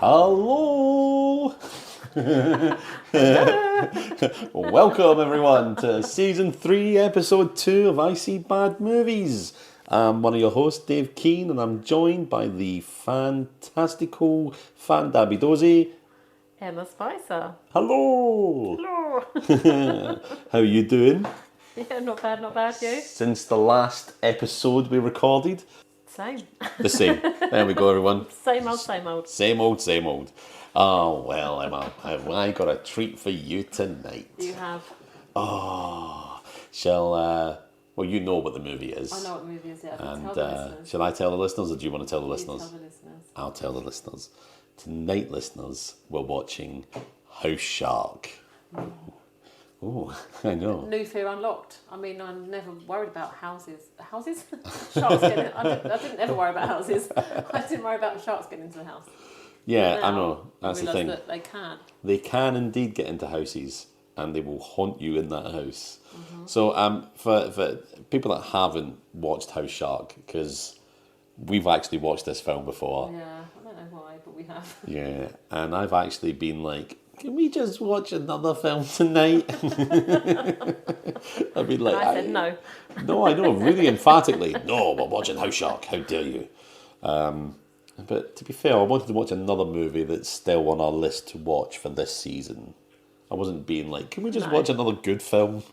Hello! Welcome everyone to season 3, episode 2 of I See Bad Movies. I'm one of your hosts, Dave Keane, and I'm joined by the fantastical Fan Dabidozi. Emma Spicer. Hello! Hello. How are you doing? Yeah, not bad, you? Since the last episode we recorded? Same. The same. There we go, everyone. Same old, same old. Same old, same old. Oh, well, Emma, have I got a treat for you tonight? You have. Oh, well, you know what the movie is. I know what the movie is, yeah. And Tell the listeners. shall I tell the listeners, or do you want to tell the listeners? Tell the listeners. I'll tell the listeners. Tonight, listeners, we're watching House Shark. Oh, I know. New fear unlocked. I mean, I'm never worried about houses. Houses? Sharks getting in. I didn't ever worry about houses. I didn't worry about sharks getting into the house. Yeah, Now, I know. That's the thing. That they can. They can indeed get into houses, and they will haunt you in that house. Mm-hmm. So, for people that haven't watched House Shark, because we've actually watched this film before. Yeah, I don't know why, but we have. Yeah, and I've actually been like, can we just watch another film tonight? I've been like, And I said no. No, I know, really emphatically. No, we're watching House Shark. How dare you? But to be fair, I wanted to watch another movie that's still on our list to watch for this season. I wasn't being like, can we just watch another good film?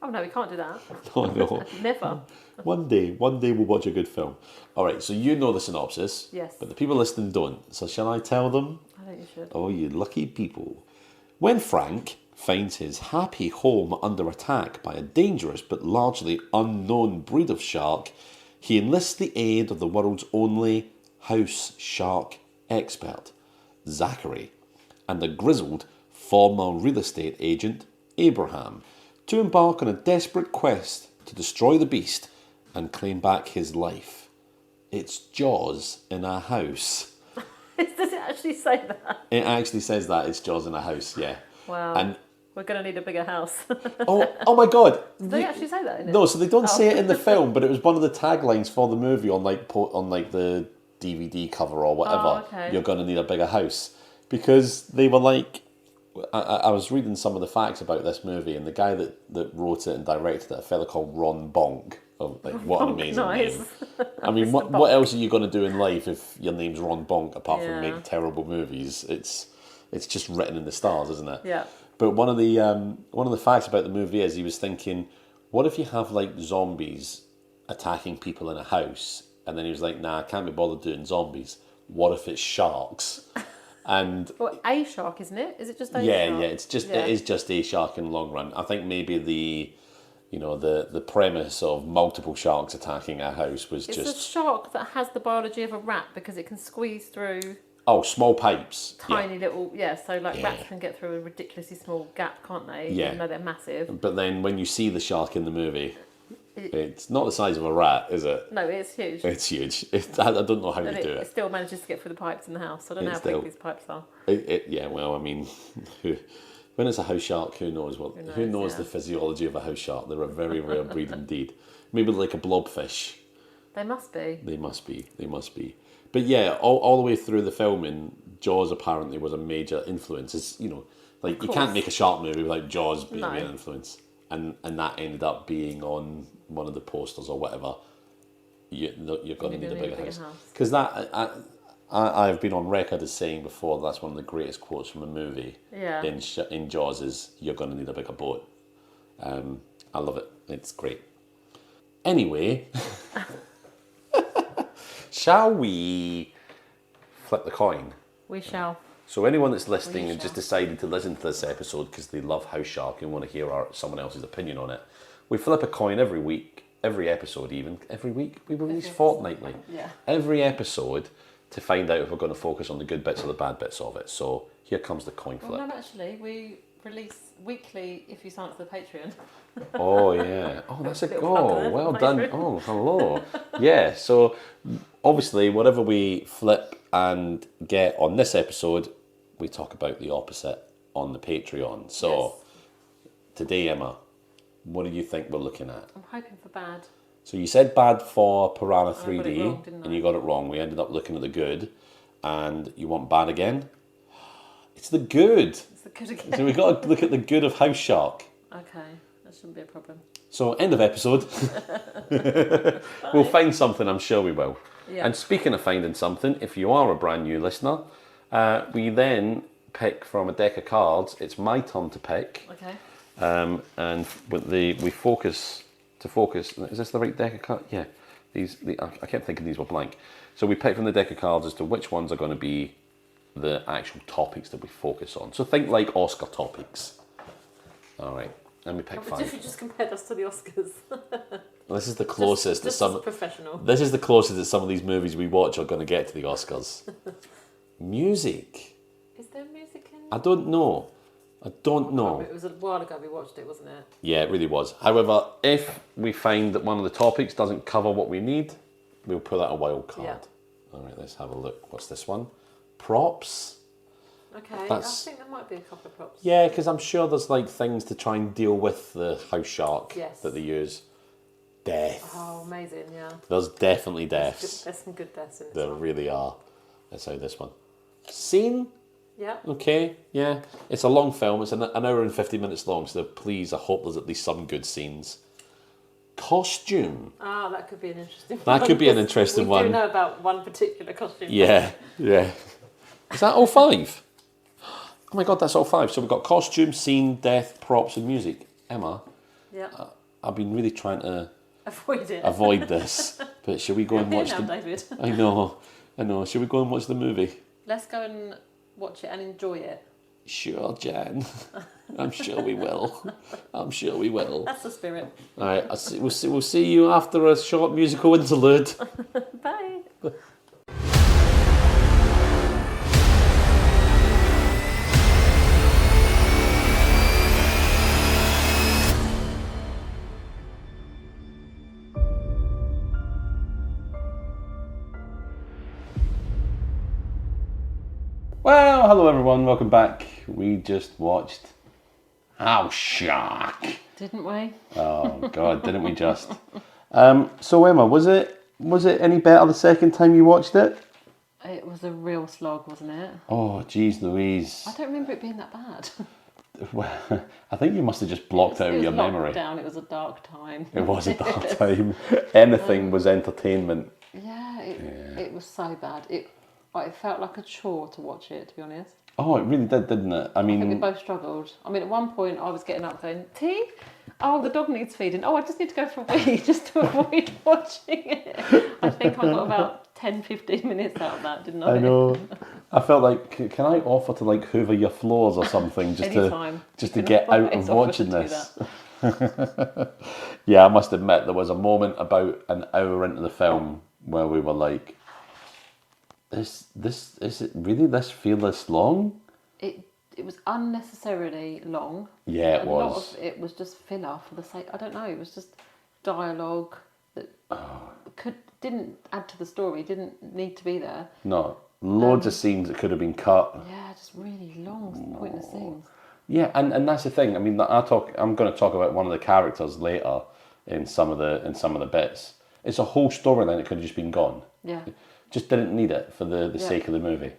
Oh no, we can't do that. No, no. Never. One day we'll watch a good film. All right, so you know the synopsis. Yes. But the people listening don't. So shall I tell them? I think you should. Oh, you lucky people. When Frank finds his happy home under attack by a dangerous but largely unknown breed of shark, he enlists the aid of the world's only house shark expert, Zachary, and the grizzled former real estate agent, Abraham, to embark on a desperate quest to destroy the beast and claim back his life. It's Jaws in a house. Does it actually say that? It actually says that it's Jaws in a house, yeah. Wow. And we're going to need a bigger house. oh my god! Did they actually say that in it? No, so they don't say it in the film, but it was one of the taglines for the movie on like the DVD cover or whatever. Oh, okay. You're going to need a bigger house, because they were like, I was reading some of the facts about this movie, and the guy that wrote it and directed it, a fella called Ron Bonk. Oh, like, what an amazing name! I mean, what else are you going to do in life if your name's Ron Bonk apart from make terrible movies? It's just written in the stars, isn't it? Yeah. But one of the facts about the movie is he was thinking, what if you have like zombies attacking people in a house? And then he was like, nah, I can't be bothered doing zombies. What if it's sharks? And well, a shark, isn't it? Is it just a shark? Yeah, it is just a shark in the long run. I think maybe the premise of multiple sharks attacking a house was it's just a shark that has the biology of a rat because it can squeeze through small pipes. tiny little so like rats can get through a ridiculously small gap, can't they? Yeah. Even though they're massive. But then when you see the shark in the movie, it's not the size of a rat, is it? No, it's huge. It's huge. I don't know how and they do it it. still manages to get through the pipes in the house. I don't know how big these pipes are. Yeah, well, I mean, when it's a house shark, who knows the physiology of a house shark? They're a very rare breed indeed. Maybe like a blobfish. They must be. They must be. But yeah, all the way through the filming, Jaws apparently was a major influence. It's, you can't make a shark movie without Jaws being an influence. And that ended up being on one of the posters or whatever. You're going to need a bigger house. Because I've been on record as saying before that's one of the greatest quotes from a movie. Yeah. In Jaws is, you're going to need a bigger boat. I love it. It's great. Anyway, shall we flip the coin? We shall. So anyone that's listening and just decided to listen to this episode because they love House Shark and want to hear someone else's opinion on it, we flip a coin every week, every episode even. Every week? We release fortnightly. Yeah. Every episode to find out if we're going to focus on the good bits or the bad bits of it. So here comes the coin flip. Well, no, actually, we release weekly if you sign up to the Patreon. Oh, yeah. Oh, that's well done. Oh, hello. Yeah, so obviously whatever we flip and get on this episode, we talk about the opposite on the Patreon. So today, Emma, what do you think we're looking at? I'm hoping for bad. So you said bad for Piranha I got it 3D, wrong, didn't I? and you got it wrong. We ended up looking at the good. and you want bad again? It's The Good. It's the good again. So we've got to look at The Good of House Shark. Okay, that shouldn't be a problem. So, end of episode. We'll find something, I'm sure we will. Yeah. And speaking of finding something, if you are a brand new listener, we then pick from a deck of cards. It's my turn to pick. Okay. And with we focus. Is this the right deck of cards? Yeah. I kept thinking these were blank. So we pick from the deck of cards as to which ones are going to be the actual topics that we focus on. So think like Oscar topics. All right. Let me pick But 5. if you just compared us to the Oscars. This is the closest just that some. as professional. This is the closest that some of these movies we watch are going to get to the Oscars. Music. Is there music in? I don't know. It was a while ago we watched it, wasn't it? Yeah, it really was. However, if we find that one of the topics doesn't cover what we need, we'll put out a wild card. Yeah. All right, let's have a look. What's this one? Props. Okay, That's- I think there might be a couple of props. Yeah, because I'm sure there's like things to try and deal with the house shark Yes. that they use. Death. Oh, amazing! Yeah. There's definitely deaths. There's some good deaths in this There one. really are. Let's say this one. Scene. Yeah. Okay, yeah. It's a long film. It's an hour and 50 minutes long, so please, I hope there's at least some good scenes. Costume. Ah, that could be an interesting one. That could be an because interesting we one. do know about one particular costume. Yeah, yeah. Is that all 5? Oh my god, that's all 5. So we've got costume, scene, death, props, and music. Emma, Yeah. I've been really trying to Avoid it. avoid this, but shall we go and Here watch now, the... David. I know. Shall we go and watch the movie? Let's go and watch it and enjoy it. Sure, Jan. I'm sure we will. I'm sure we will. That's the spirit. All right, we'll see you after a short musical interlude. Bye. Well, hello everyone, welcome back. We just watched House Shark. Didn't we? Oh God, didn't we just? So Emma, was it any better the second time you watched it? It was a real slog, wasn't it? Oh, geez, Louise. I don't remember it being that bad. Well, I think you must have just blocked out It was your memory. lockdown. It was a dark time. It was a dark time. Anything was entertainment. Yeah, it was so bad. It felt like a chore to watch it, to be honest. Oh, it really did, didn't it? I I think we mean, both struggled. I mean, at one point I was getting up going, tea? Oh, the dog needs feeding. Oh, I just need to go for a wee just to avoid watching it. I think I got about 10, 15 minutes out of that, didn't I? I know. I felt like, can I offer to like hoover your floors or something just Anytime. to You can get out always of offer watching to do this? Yeah, I must admit there was a moment about an hour into the film where we were like, is it really this feel this long? It was unnecessarily long. Yeah, it A lot was. of it was just filler for the sake. I don't know. It was just dialogue that didn't add to the story. Didn't need to be there. No, loads of scenes that could have been cut. Yeah, just really long, pointless scenes. Yeah, and that's the thing. I mean, I'm going to talk about one of the characters later in some of the bits. It's a whole storyline that could have just been gone. Yeah. Just didn't need it for the sake of the movie.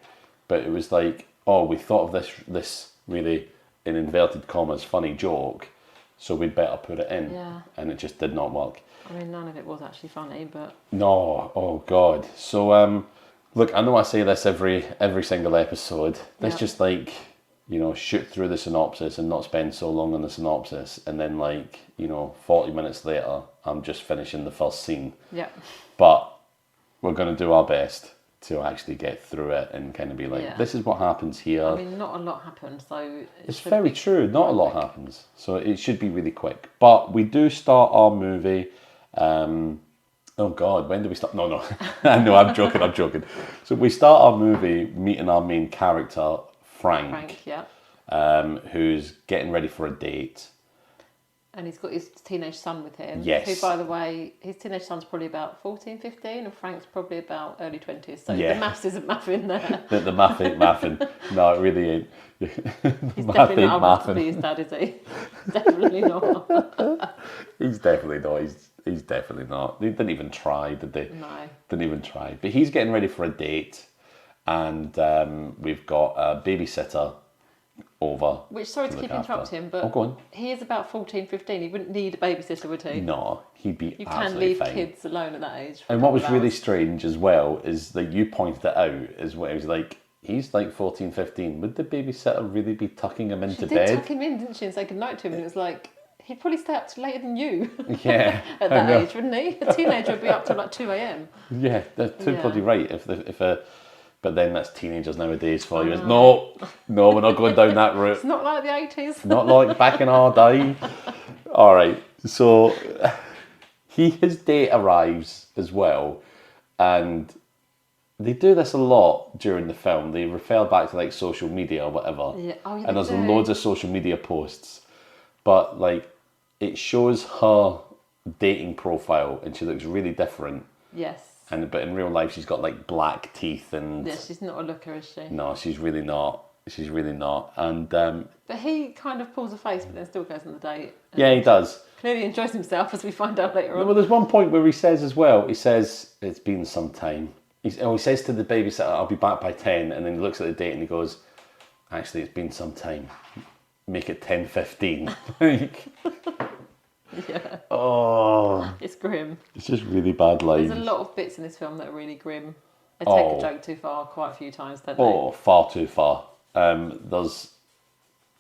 But it was like, oh, we thought of this really, in inverted commas, funny joke, so we'd better put it in. Yeah. And it just did not work. I mean, none of it was actually funny, but No, oh God. So, look, I know I say this every single episode. Let's Yeah. just like, shoot through the synopsis and not spend so long on the synopsis. And then 40 minutes later, I'm just finishing the first scene. yeah. But we're going to do our best to actually get through it and kind of be like, Yeah. this is what happens here. I mean, not a lot happened, so It's should very be true. Not a lot quick. happens, so it should be really quick. But we do start our movie. Oh God, when do we start? No, no, no. I'm joking. So we start our movie meeting our main character, Frank, yeah. who's getting ready for a date. And he's got his teenage son with him. Yes. Who, by the way, his teenage son's probably about 14, 15, and Frank's probably about early 20s. So Yeah. the maths isn't mathing there. The math ain't mathing. No, it really ain't. He's definitely not old enough to be his dad, is he? Definitely not. He's definitely not. He's definitely not. They didn't even try, did they? No. Didn't even try. But he's getting ready for a date, and we've got a babysitter over. Which, sorry to look keep after. interrupting, but Go on. he is about 14, 15. He wouldn't need a babysitter, would he? No, he'd be You can absolutely leave fine. kids alone at that age. For a And what couple was of really hours. strange as well is that you pointed it out, is what it was like, he's like 14, 15. Would the babysitter really be tucking him into She did bed? tuck him in, didn't she, and say goodnight to him, and it was like, he'd probably stay up to later than you Yeah. at I that know. age, wouldn't he? A teenager would be up till like 2 a.m. Yeah, they're too Yeah. bloody right. But then that's teenagers nowadays for you. It's, no, we're not going down that route. It's not like the 80s. Not like back in our day. All right, so his date arrives as well, and they do this a lot during the film. They refer back to like social media or whatever, Yeah. Oh, yeah, and there's they do. loads of social media posts, but like it shows her dating profile, and she looks really different. Yes. But in real life, she's got like black teeth, and Yeah, she's not a looker, is she? no, she's really not. She's really not. And But he kind of pulls a face, but then still goes on the date. And yeah, he does. clearly enjoys himself, as we find out later on. Well, there's one point where he says as well, he says, it's been some time. He says to the babysitter, I'll be back by 10. And then he looks at the date and he goes, actually, it's been some time. Make it 10:15. Like, Yeah, oh, it's grim. it's just really bad lines. There's a lot of bits in this film that are really grim. They take Oh. a joke too far quite a few times, don't they? Oh, far too far.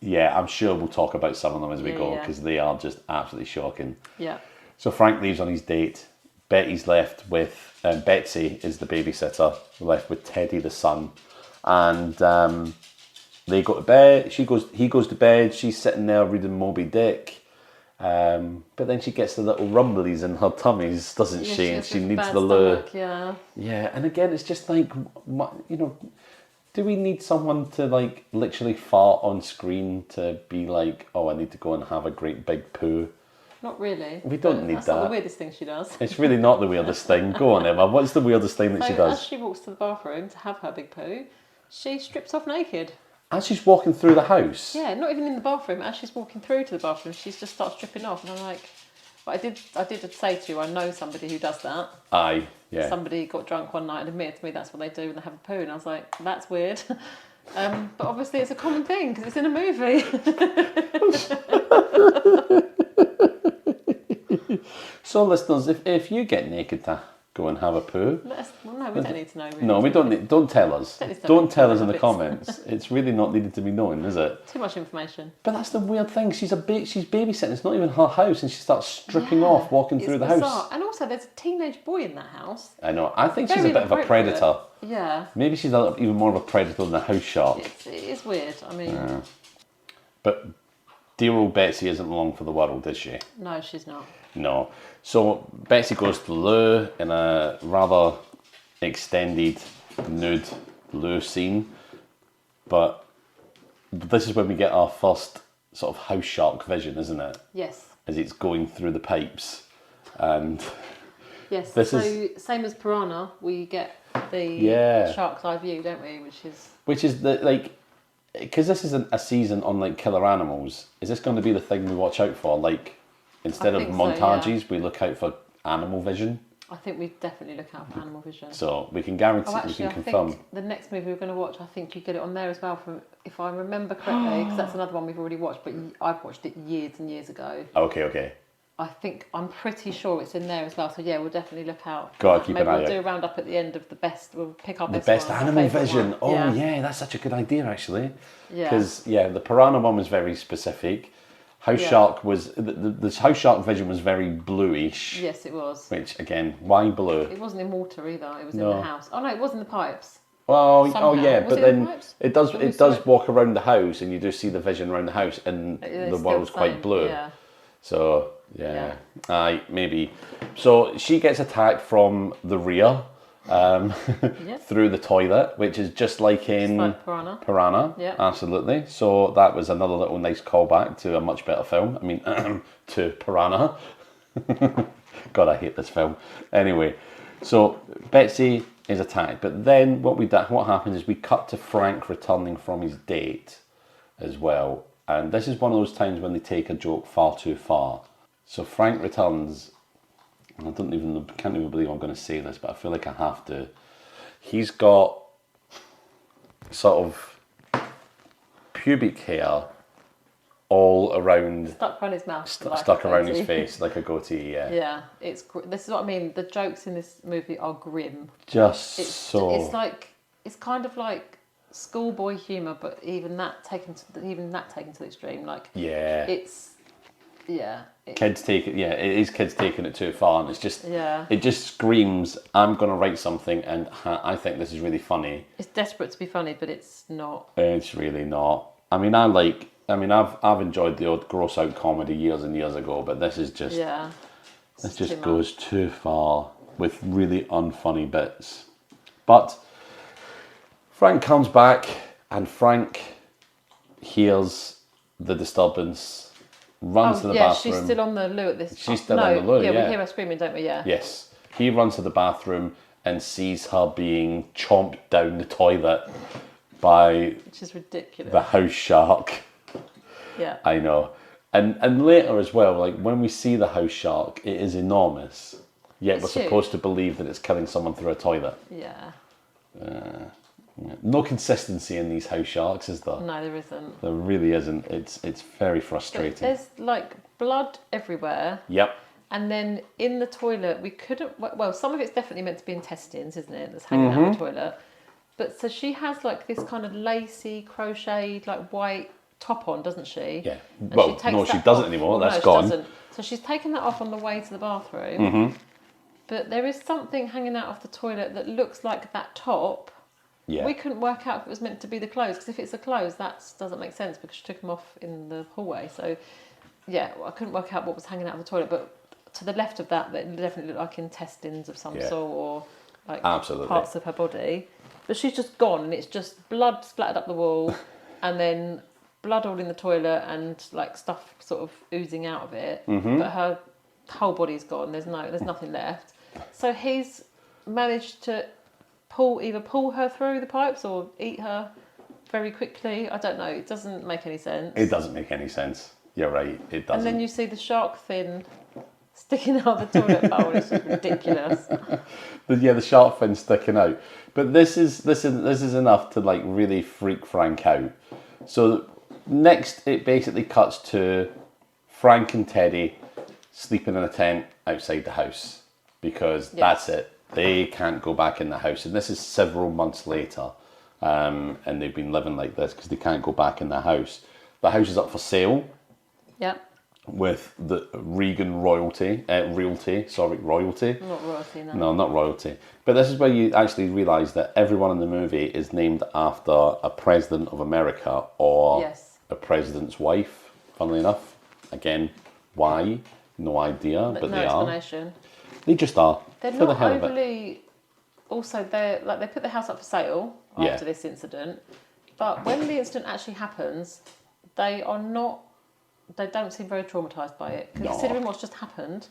Yeah, I'm sure we'll talk about some of them as we Yeah, go, yeah. because they are just absolutely shocking. Yeah. So Frank leaves on his date. Betty's left with Betsy is the babysitter. We're left with Teddy the son, and they go to bed. He goes to bed. She's sitting there reading Moby Dick, but then she gets the little rumblies in her tummies, doesn't Yeah, she? And has she this needs bad the lure. stomach, yeah. Yeah, and again, it's just like, do we need someone to like literally fart on screen to be like, oh, I need to go and have a great big poo? Not really. We don't but need that's not that. the weirdest thing she does. It's really not the weirdest thing. Go on, Emma. What's the weirdest thing that So she as does? she walks to the bathroom to have her big poo, she strips off naked. As she's walking through the house. Yeah, not even in the bathroom. As she's walking through to the bathroom, she just starts stripping off, and I'm like, but I did say to you, I know somebody who does that. Aye, yeah. Somebody got drunk one night and admitted to me that's what they do when they have a poo, and I was like, that's weird. But obviously it's a common thing because it's in a movie. So, listeners, if you get naked to go and have a poo, Well, no, we don't need to know. Really. no, we don't. Don't tell us. Don't need to know Don't tell us in the bits. comments. It's really not needed to be known, is it? Too much information. But that's the weird thing. She's babysitting. It's not even her house, and she starts stripping Yeah, off, walking it's through the bizarre. house. And also, there's a teenage boy in that house. I know. I think she's a Very bit of a inappropriate. predator. Yeah, Maybe she's even more of a predator than a house shark. it is weird. I mean, But dear old Betsy isn't long for the world, is she? no, she's not. No. So Betsy goes to the loo in a rather extended nude loo scene. But this is when we get our first sort of house shark vision, isn't it? Yes. As it's going through the pipes. And Yes. This so same as Piranha, we get the Yeah. shark's eye view, don't we? which is the like, because this is a season on like killer animals, is this going to be the thing we watch out for? Like, instead I of think so, montages, we look out for animal vision. I think we definitely look out for animal vision. So we can guarantee, Oh, actually, we can I confirm. think the next movie we're going to watch, I think you get it on there as well, if I remember correctly, because that's another one we've already watched, but I've watched it years and years ago. Okay. I'm pretty sure it's in there as well. So yeah, we'll definitely look out. for Gotta that. keep Maybe an eye we'll out. do a roundup at the end of the best. We'll pick our The best, best one, our animal favourite vision. one. Oh yeah, that's such a good idea actually. Yeah. Because the piranha one was very specific. House Yeah. shark was the house shark vision was very bluish. Yes, it was. Which again, why blue? It wasn't in water either. It was No. in the house. Oh no, it was in the pipes. Oh Somehow. yeah, Was but it in the then pipes? it does When we it saw does it? walk around the house, and you do see the vision around the house, and It's the still world's quite same, blue. Yeah. So aye, maybe. So she gets attacked from the rear, through the toilet, which is just like in like Piranha. Piranha. Yeah. Absolutely. So that was another little nice callback to a much better film. I mean, to Piranha. God, I hate this film. Anyway, so Betsy is attacked, but then what happens is we cut to Frank returning from his date as well, and this is one of those times when they take a joke far too far. So Frank returns, and I can't even believe I'm going to say this, but I feel like I have to. He's got sort of pubic hair all around, Stuck around his mouth. stuck around his face like a goatee. Yeah, Yeah, this is what I mean. The jokes in this movie are grim. just It's so. it's kind of like schoolboy humour, but even that taken to the extreme. Like Yeah. it's Kids take it. Yeah, it is kids taking it too far, and it's just. Yeah. It just screams, "I'm gonna write something, and I think this is really funny." It's desperate to be funny, but it's not. It's really not. I mean, I've enjoyed the odd gross out comedy years and years ago, but this is just. Yeah. This It's just too goes too far with really unfunny bits. But Frank comes back, and Frank hears the disturbance, runs to the bathroom. she's still on the loo at this. She's still on the loo, Yeah, yeah. we hear her screaming, don't we? Yeah. Yes. He runs to the bathroom and sees her being chomped down the toilet by Which is ridiculous. the house shark. Yeah. I know. And later as well, like when we see the house shark, it is enormous. Yet It's we're huge. supposed to believe that it's killing someone through a toilet. Yeah. No consistency in these house sharks, is there? No, there isn't. There really isn't. It's very But frustrating. there's like blood everywhere. Yep. And then in the toilet, we couldn't. Well, some of it's definitely meant to be intestines, isn't it? That's hanging out of the toilet. But so she has like this kind of lacy, crocheted, like white top on, doesn't she? Yeah. And Well, takes no, she that doesn't off. anymore. Well, That's no, gone. she doesn't. So she's taken that off on the way to the bathroom. But there is something hanging out of the toilet that looks like that top. Yeah. We couldn't work out if it was meant to be the clothes, because if it's the clothes, that doesn't make sense because she took them off in the hallway. So, yeah, I couldn't work out what was hanging out of the toilet. But to the left of that, they definitely look like intestines of some Yeah. sort or like Absolutely. parts of her body. But she's just gone, and it's just blood splattered up the wall, and then blood all in the toilet, and like stuff sort of oozing out of it. But her whole body's gone. There's nothing left. So he's managed to either pull her through the pipes or eat her very quickly. I don't know. It doesn't make any sense. It doesn't make any sense. You're right. It doesn't. And then you see the shark fin sticking out the toilet bowl. It's just ridiculous. The shark fin sticking out. But this is enough to like really freak Frank out. So next, it basically cuts to Frank and Teddy sleeping in a tent outside the house because that's it. They can't go back in the house, and this is several months later, and they've been living like this because they can't go back in the house. The house is up for sale Yep. with the Regan royalty. Not royalty, no. No, not royalty. But this is where you actually realise that everyone in the movie is named after a president of America or Yes. a president's wife, funnily enough. Again, why? No idea, but no they are. explanation. They just are. They're for the not hell of it. overly. Also, they put the house up for sale Yeah. after this incident, but when the incident actually happens, they are not. They don't seem very traumatized by it. No. Considering what's just happened,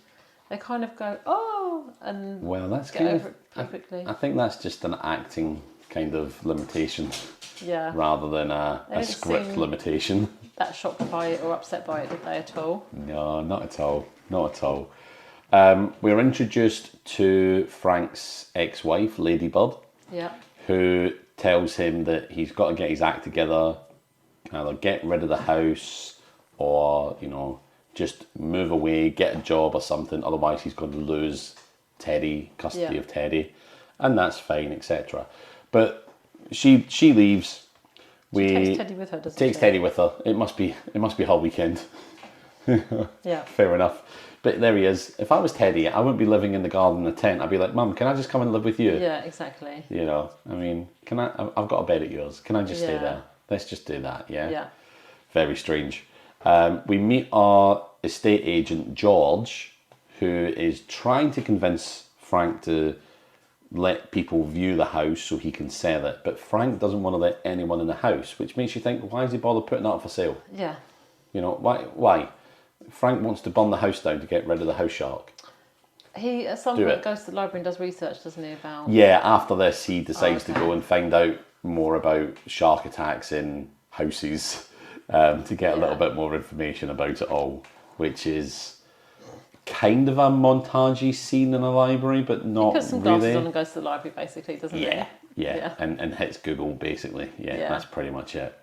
they kind of go, "Oh," and Well, that's get kind over of. it pretty quickly. I think that's just an acting kind of limitation Yeah, rather than a didn't script seem- limitation. that shocked by it or upset by it, did they at all? No, not at all. Not at all. We're introduced to Frank's ex-wife, Ladybird, Yeah, who tells him that he's got to get his act together, either get rid of the house or, just move away, get a job or something. Otherwise, he's going to lose custody Yeah. of Teddy, and that's fine, etc. But she leaves. takes Teddy with her, doesn't Takes she? Teddy with her. It must be her weekend. Yeah, Fair enough. But there he is. If I was Teddy, I wouldn't be living in the garden in a tent. I'd be like, Mum, can I just come and live with you? yeah, exactly. I mean, I've got a bed at yours. Can I just stay Yeah. there? Let's just do that, yeah? Yeah, Very strange. We meet our estate agent, George, who is trying to convince Frank to let people view the house so he can sell it. But Frank doesn't want to let anyone in the house, which makes you think, why is he bother putting that up for sale? yeah. Why? Frank wants to burn the house down to get rid of the house shark. He at some Do point it. goes to the library and does research, doesn't he? About Yeah, after this, he decides to okay. go and find out more about shark attacks in houses to get a little Yeah. bit more information about it all, which is kind of a montagey scene in a library, but not puts some glasses really. on and goes to the library, basically, doesn't Yeah, Yeah. And hits Google basically. Yeah, Yeah. that's pretty much it.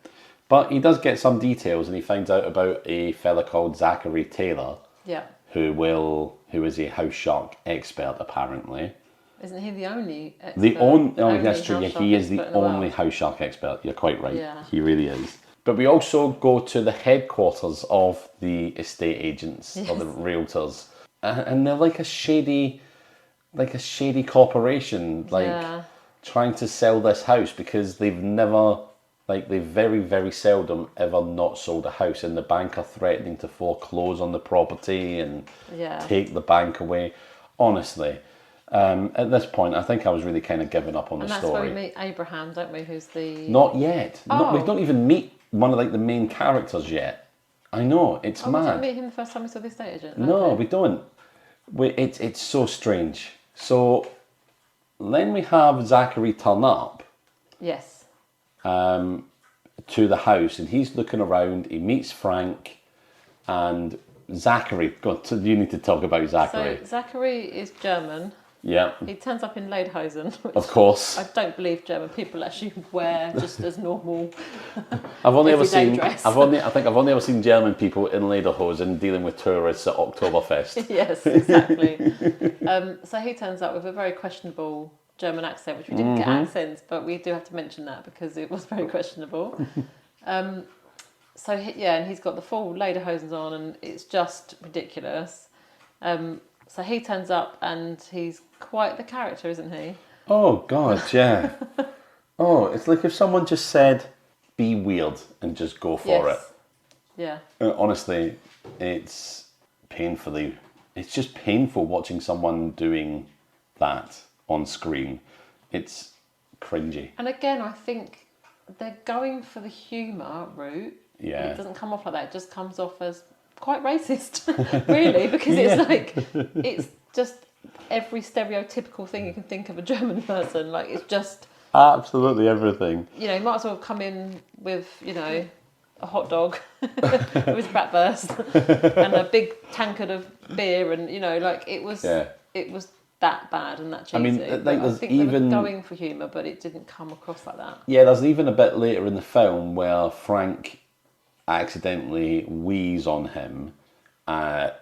But he does get some details, and he finds out about a fella called Zachary Taylor, Yeah. who is a house shark expert apparently. Isn't he the only expert? That's true. Yeah, house he shark is the expert in only world? house shark expert. You're quite right. Yeah. He really is. But we also go to the headquarters of the estate agents or the realtors, and they're like a shady corporation, like Yeah. trying to sell this house because they've never, like, they've very, very seldom ever not sold a house, and the bank are threatening to foreclose on the property and Yeah. take the bank away. Honestly, at this point, I think I was really kind of giving up on And the that's story. where we meet Abraham, don't we? Who's the... Not yet. We Oh. don't even meet one of like the main characters yet. I know, it's Oh, we didn't mad. meet him the first time we saw the estate agent? No, Okay. we don't. It's so strange. So then we have Zachary turn up Yes. to the house, and he's looking around. He meets Frank and Zachary. You need to talk about Zachary. So Zachary is German. Yeah, He turns up in Lederhosen, which of course. I don't believe German people actually wear just as normal. I've only ever everyday seen. dress. I think I've only ever seen German people in lederhosen dealing with tourists at Oktoberfest. Yes, exactly. So he turns up with a very questionable German accent, which we didn't get accents, but we do have to mention that because it was very questionable. And he's got the full lederhosen on, and it's just ridiculous. So he turns up, and he's quite the character, isn't he? Oh God, yeah. Oh, it's like if someone just said, "Be weird" and just go for it. Yeah. Honestly, it's just painful watching someone doing that on screen. It's cringy. And again, I think they're going for the humour route. Yeah. And it doesn't come off like that. It just comes off as quite racist, really, because it's like, it's just every stereotypical thing you can think of a German person. Like, it's just... Absolutely everything. You know, you might as well have come in with, you know, a hot dog with his bratwurst and a big tankard of beer, and, you know, like, it was that bad and that cheesy. I mean, like, I there's think they even... were going for humour, but it didn't come across like that. Yeah, there's even a bit later in the film where Frank accidentally wheeze on him, and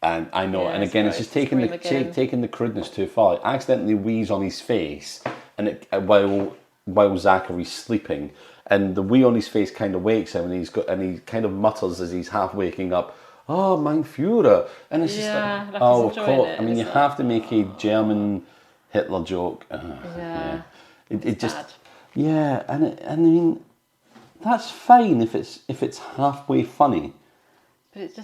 I know, and again, it's just taking the crudeness too far. Accidentally wheeze on his face, and while Zachary's sleeping, and the wee on his face kind of wakes him, and he kind of mutters as he's half waking up, "Oh, mein Führer," and it's just like he's oh, of enjoying course. it, I mean, and you it's have to make a German Hitler joke. It just bad. yeah, and I mean. That's fine if it's halfway funny, But it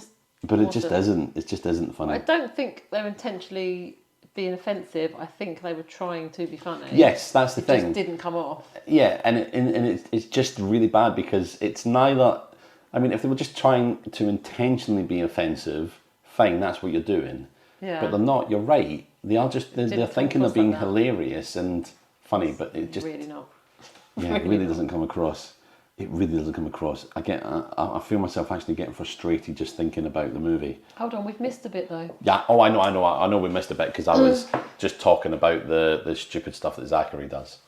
just isn't. It just isn't funny. I don't think they're intentionally being offensive. I think they were trying to be funny. Yes, that's the it thing. Just didn't come off. Yeah, and it's just really bad because it's neither. I mean, if they were just trying to intentionally be offensive, fine, that's what you're doing. Yeah. But they're not. You're right. They are just. They're Didn't thinking come of being across like that. hilarious and funny, but it just Really not. yeah, it really doesn't come across. It really doesn't come across. I feel myself actually getting frustrated just thinking about the movie. Hold on, we've missed a bit though. Yeah. Oh, I know. We missed a bit because I was just talking about the stupid stuff that Zachary does.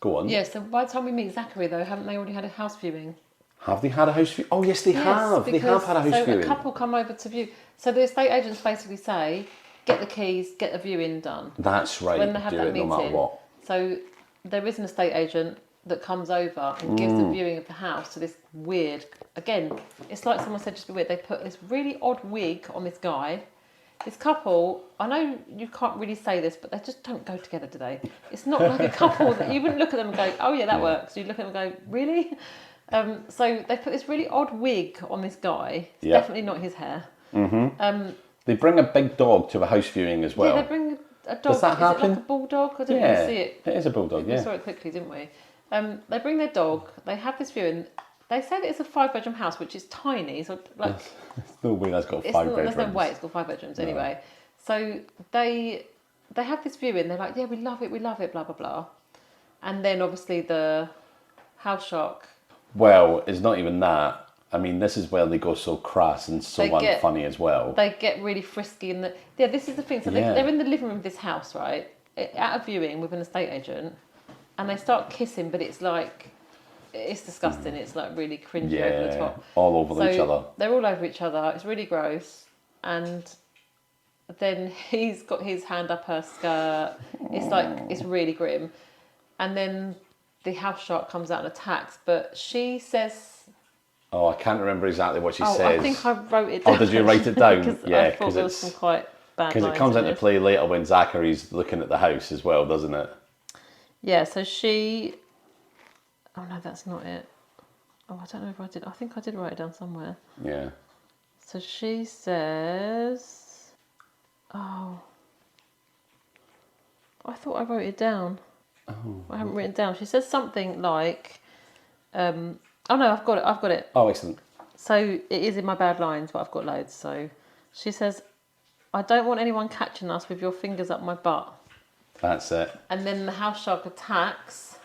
Go on. Yeah. So by the time we meet Zachary though, haven't they already had a house viewing? Have they had a house view? Oh, yes, they have. They have had a house so viewing. a couple come over to view. So the estate agents basically say, get the keys, get the viewing done. That's right. When they have Do that it meeting. no matter what. So there is an estate agent that comes over and gives the viewing of the house to this weird, again, it's like someone said just be weird, they put this really odd wig on this guy. This couple, I know you can't really say this, but they just don't go together, do they? It's not like a couple that you wouldn't look at them and go, oh yeah, that works. You look at them and go, really? So they put this really odd wig on this guy. It's definitely not his hair. They bring a big dog to a house viewing as well. Yeah, they bring a dog. Does that happen? Is it like a bulldog? I didn't really see it. It is a bulldog, We saw it quickly, didn't we? They bring their dog. They have this viewing. They say that it's a 5-bedroom house, which is tiny. So like, There's no way that's got it's five not, bedrooms. there's no way it's got 5 bedrooms anyway. So they have this viewing. They're like, yeah, we love it, blah blah blah. And then obviously the house shark. Well, it's not even that. I mean, this is where they go so crass and so unfunny as well. They get really frisky, and this is the thing. So they're in the living room of this house, right? At a viewing with an estate agent. and they start kissing, but it's like, it's disgusting. It's like really cringy over the top. all over each other. They're all over each other. It's really gross. And then he's got his hand up her skirt. It's like, it's really grim. And then the house shark comes out and attacks, but she says... Oh, I can't remember exactly what she says. I think I wrote it down. Oh, did you write it down? I thought there was some quite bad lines. Because it comes into play later when Zachary's looking at the house as well, doesn't it? Yeah, so she... Oh, no, that's not it. Oh, I don't know if I did. I think I did write it down somewhere. Yeah. So she says... Oh. I thought I wrote it down. Oh. I haven't written it down. She says something like... oh, no, I've got it. Oh, excellent. So it is in my bad lines, but I've got loads. So she says, I don't want anyone catching us with your fingers up my butt. That's it. And then the house shark attacks.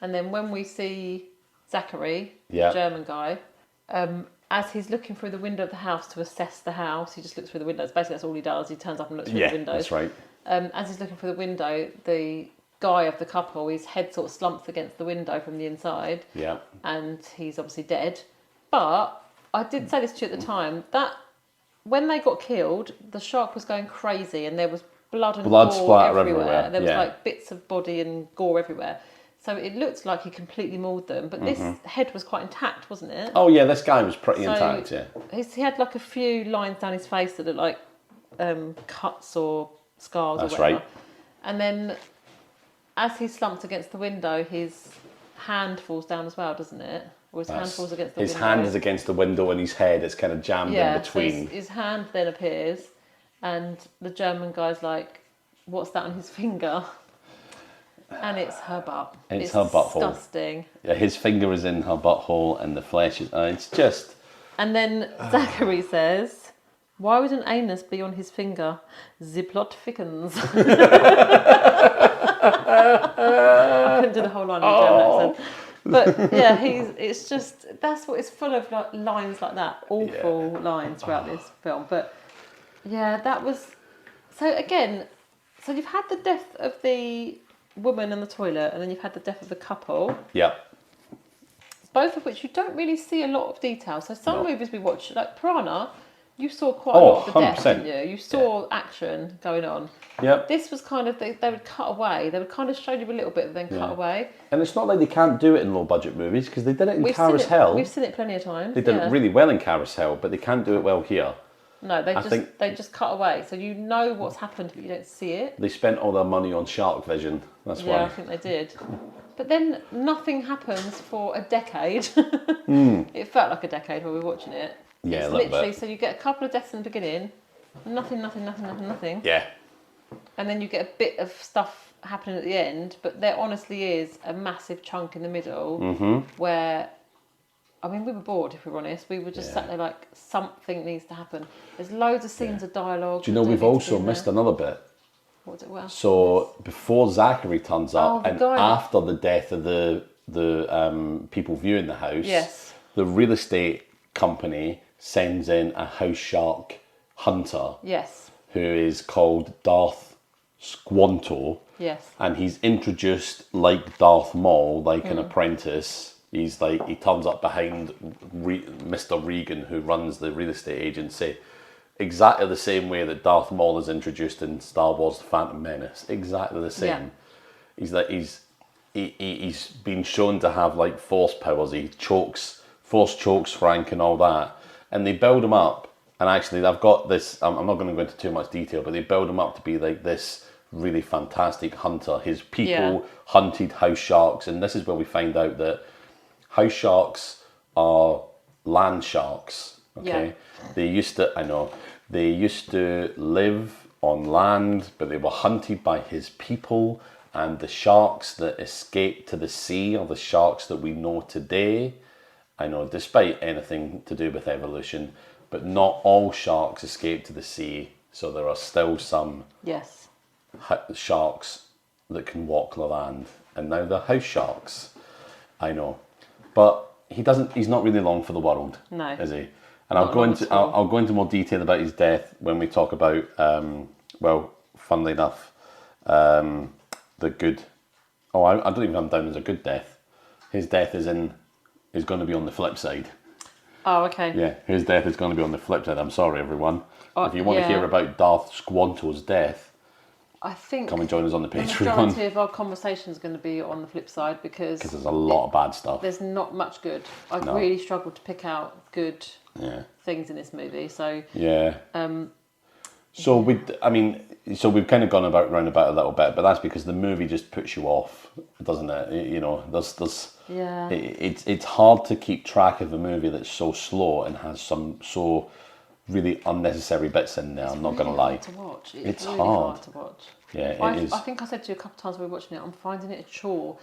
And then when we see Zachary, the German guy, as he's looking through the window of the house to assess the house, he just looks through the windows. Basically, that's all he does. He turns up and looks through the windows. That's right. As he's looking through the window, the guy of the couple, his head sort of slumps against the window from the inside. Yeah. And he's obviously dead. But I did say this to you at the time, that when they got killed, the shark was going crazy and there was blood and gore splatter everywhere. There was like bits of body and gore everywhere. So it looked like he completely mauled them, but this head was quite intact, wasn't it? Oh yeah, this guy was pretty intact, yeah. He had like a few lines down his face that looked like cuts or scars or whatever. Right. And then as he slumped against the window, his hand falls down as well, doesn't it? Or his hand falls against the window. His hand is against the window and his head is kind of jammed in between. So his hand then appears and the German guy's like, what's that on his finger? And it's her butt. It's her butthole. Disgusting. Yeah, his finger is in her butthole and the flesh is... it's just... And then Zachary says, why would an anus be on his finger? The plot thickens. I couldn't do the whole line in German accent. But yeah, it's just, that's what it's full of, like lines like that. Awful lines throughout this film. But yeah, that was... So again, so you've had the death of the woman in the toilet and then you've had the death of the couple. Yeah. Both of which you don't really see a lot of detail. So some movies we watch, like Piranha, you saw quite a lot of the death, didn't you? You saw action going on. Yep. This was kind of, they would cut away. They would kind of show you a little bit and then cut away. And it's not like they can't do it in low budget movies because they did it in Carousel. We've seen it plenty of times. They did it really well in Carousel, but they can't do it well here. No, they just cut away. So you know what's happened, but you don't see it. They spent all their money on shark vision. That's why. Yeah, I think they did. But then nothing happens for a decade. It felt like a decade while we were watching it. Yeah, it's literally, so you get a couple of deaths in the beginning, nothing. Yeah. And then you get a bit of stuff happening at the end, but there honestly is a massive chunk in the middle where, I mean, we were bored, if we were honest. We were just sat there like, something needs to happen. There's loads of scenes of dialogue. Do you know we've also missed another bit? What's it? Well, so before Zachary turns up and guy. after the death of the people viewing the house, the real estate company sends in a house shark hunter. Yes. Who is called Darth Squanto. Yes. And he's introduced like Darth Maul, like an apprentice. He's like, he turns up behind Mr. Regan, who runs the real estate agency, exactly the same way that Darth Maul is introduced in Star Wars: The Phantom Menace. Exactly the same. Yeah. He's been shown to have like force powers. He force chokes Frank and all that. And they build him up. And actually, I've got this, I'm not going to go into too much detail, but they build him up to be like this really fantastic hunter. His people hunted house sharks. And this is where we find out that house sharks are land sharks. Okay. Yeah. They used to live on land, but they were hunted by his people. And the sharks that escaped to the sea are the sharks that we know today. I know, despite anything to do with evolution, but not all sharks escape to the sea. So there are still some sharks that can walk the land. And now they're house sharks. I know. But he's not really long for the world, is he? And I'll go into more detail about his death when we talk about, funnily enough, the good Oh, I don't even have him down as a good death. His death is going to be on the flip side. Oh, okay. Yeah, his death is going to be on the flip side. I'm sorry, everyone. If you want to yeah. hear about Darth Squanto's death, I think come and join us on the the Patreon. majority of our conversation is going to be on the flip side because There's a lot of bad stuff. there's not much good. I No. really struggled to pick out good Yeah. things in this movie. So Yeah. So we've kind of gone round about a little bit, but that's because the movie just puts you off, doesn't it? You know, there's yeah, it's hard to keep track of a movie that's so slow and has some so really unnecessary bits in there. I'm not really going to lie. hard to watch. It's really hard. to watch. Yeah, it I is. think I said to you a couple of times we were watching it. I'm finding it a chore.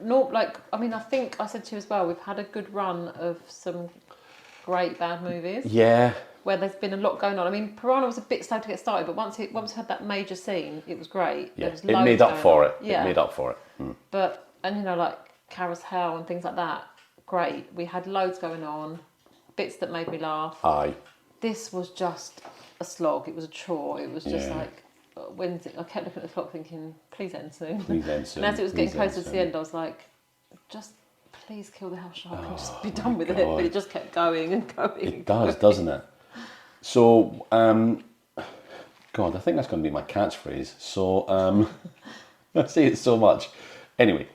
Not like I think I said to you as well. We've had a good run of some great bad movies. Yeah. Where there's been a lot going on. I mean, Piranha was a bit slow to get started, but once we had that major scene, it was great. Yeah. There was It loads made up going for on. it. Yeah. It made up for it. Mm. But like Carousel and things like that, great. We had loads going on, bits that made me laugh. Aye. This was just a slog. It was a chore. It was just Yeah. like, when's it? I kept looking at the clock thinking, please end soon. Please end soon. And as it was getting Please end closer to the soon. end, I was like, just please kill the house shark and just be Oh, done with it. God. But it just kept going and going. It does, doesn't it? So, God, I think that's going to be my catchphrase. So, I say it so much. Anyway,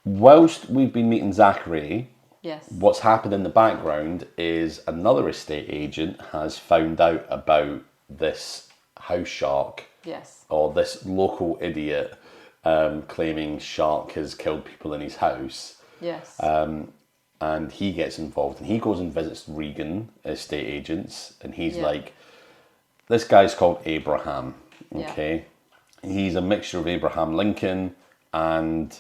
whilst we've been meeting Zachary, Yes. what's happened in the background is another estate agent has found out about this house shark, Yes. or this local idiot claiming shark has killed people in his house. Yes. And he gets involved and he goes and visits Regan estate agents, and he's Yeah. like, this guy's called Abraham, Yeah. okay? He's a mixture of Abraham Lincoln and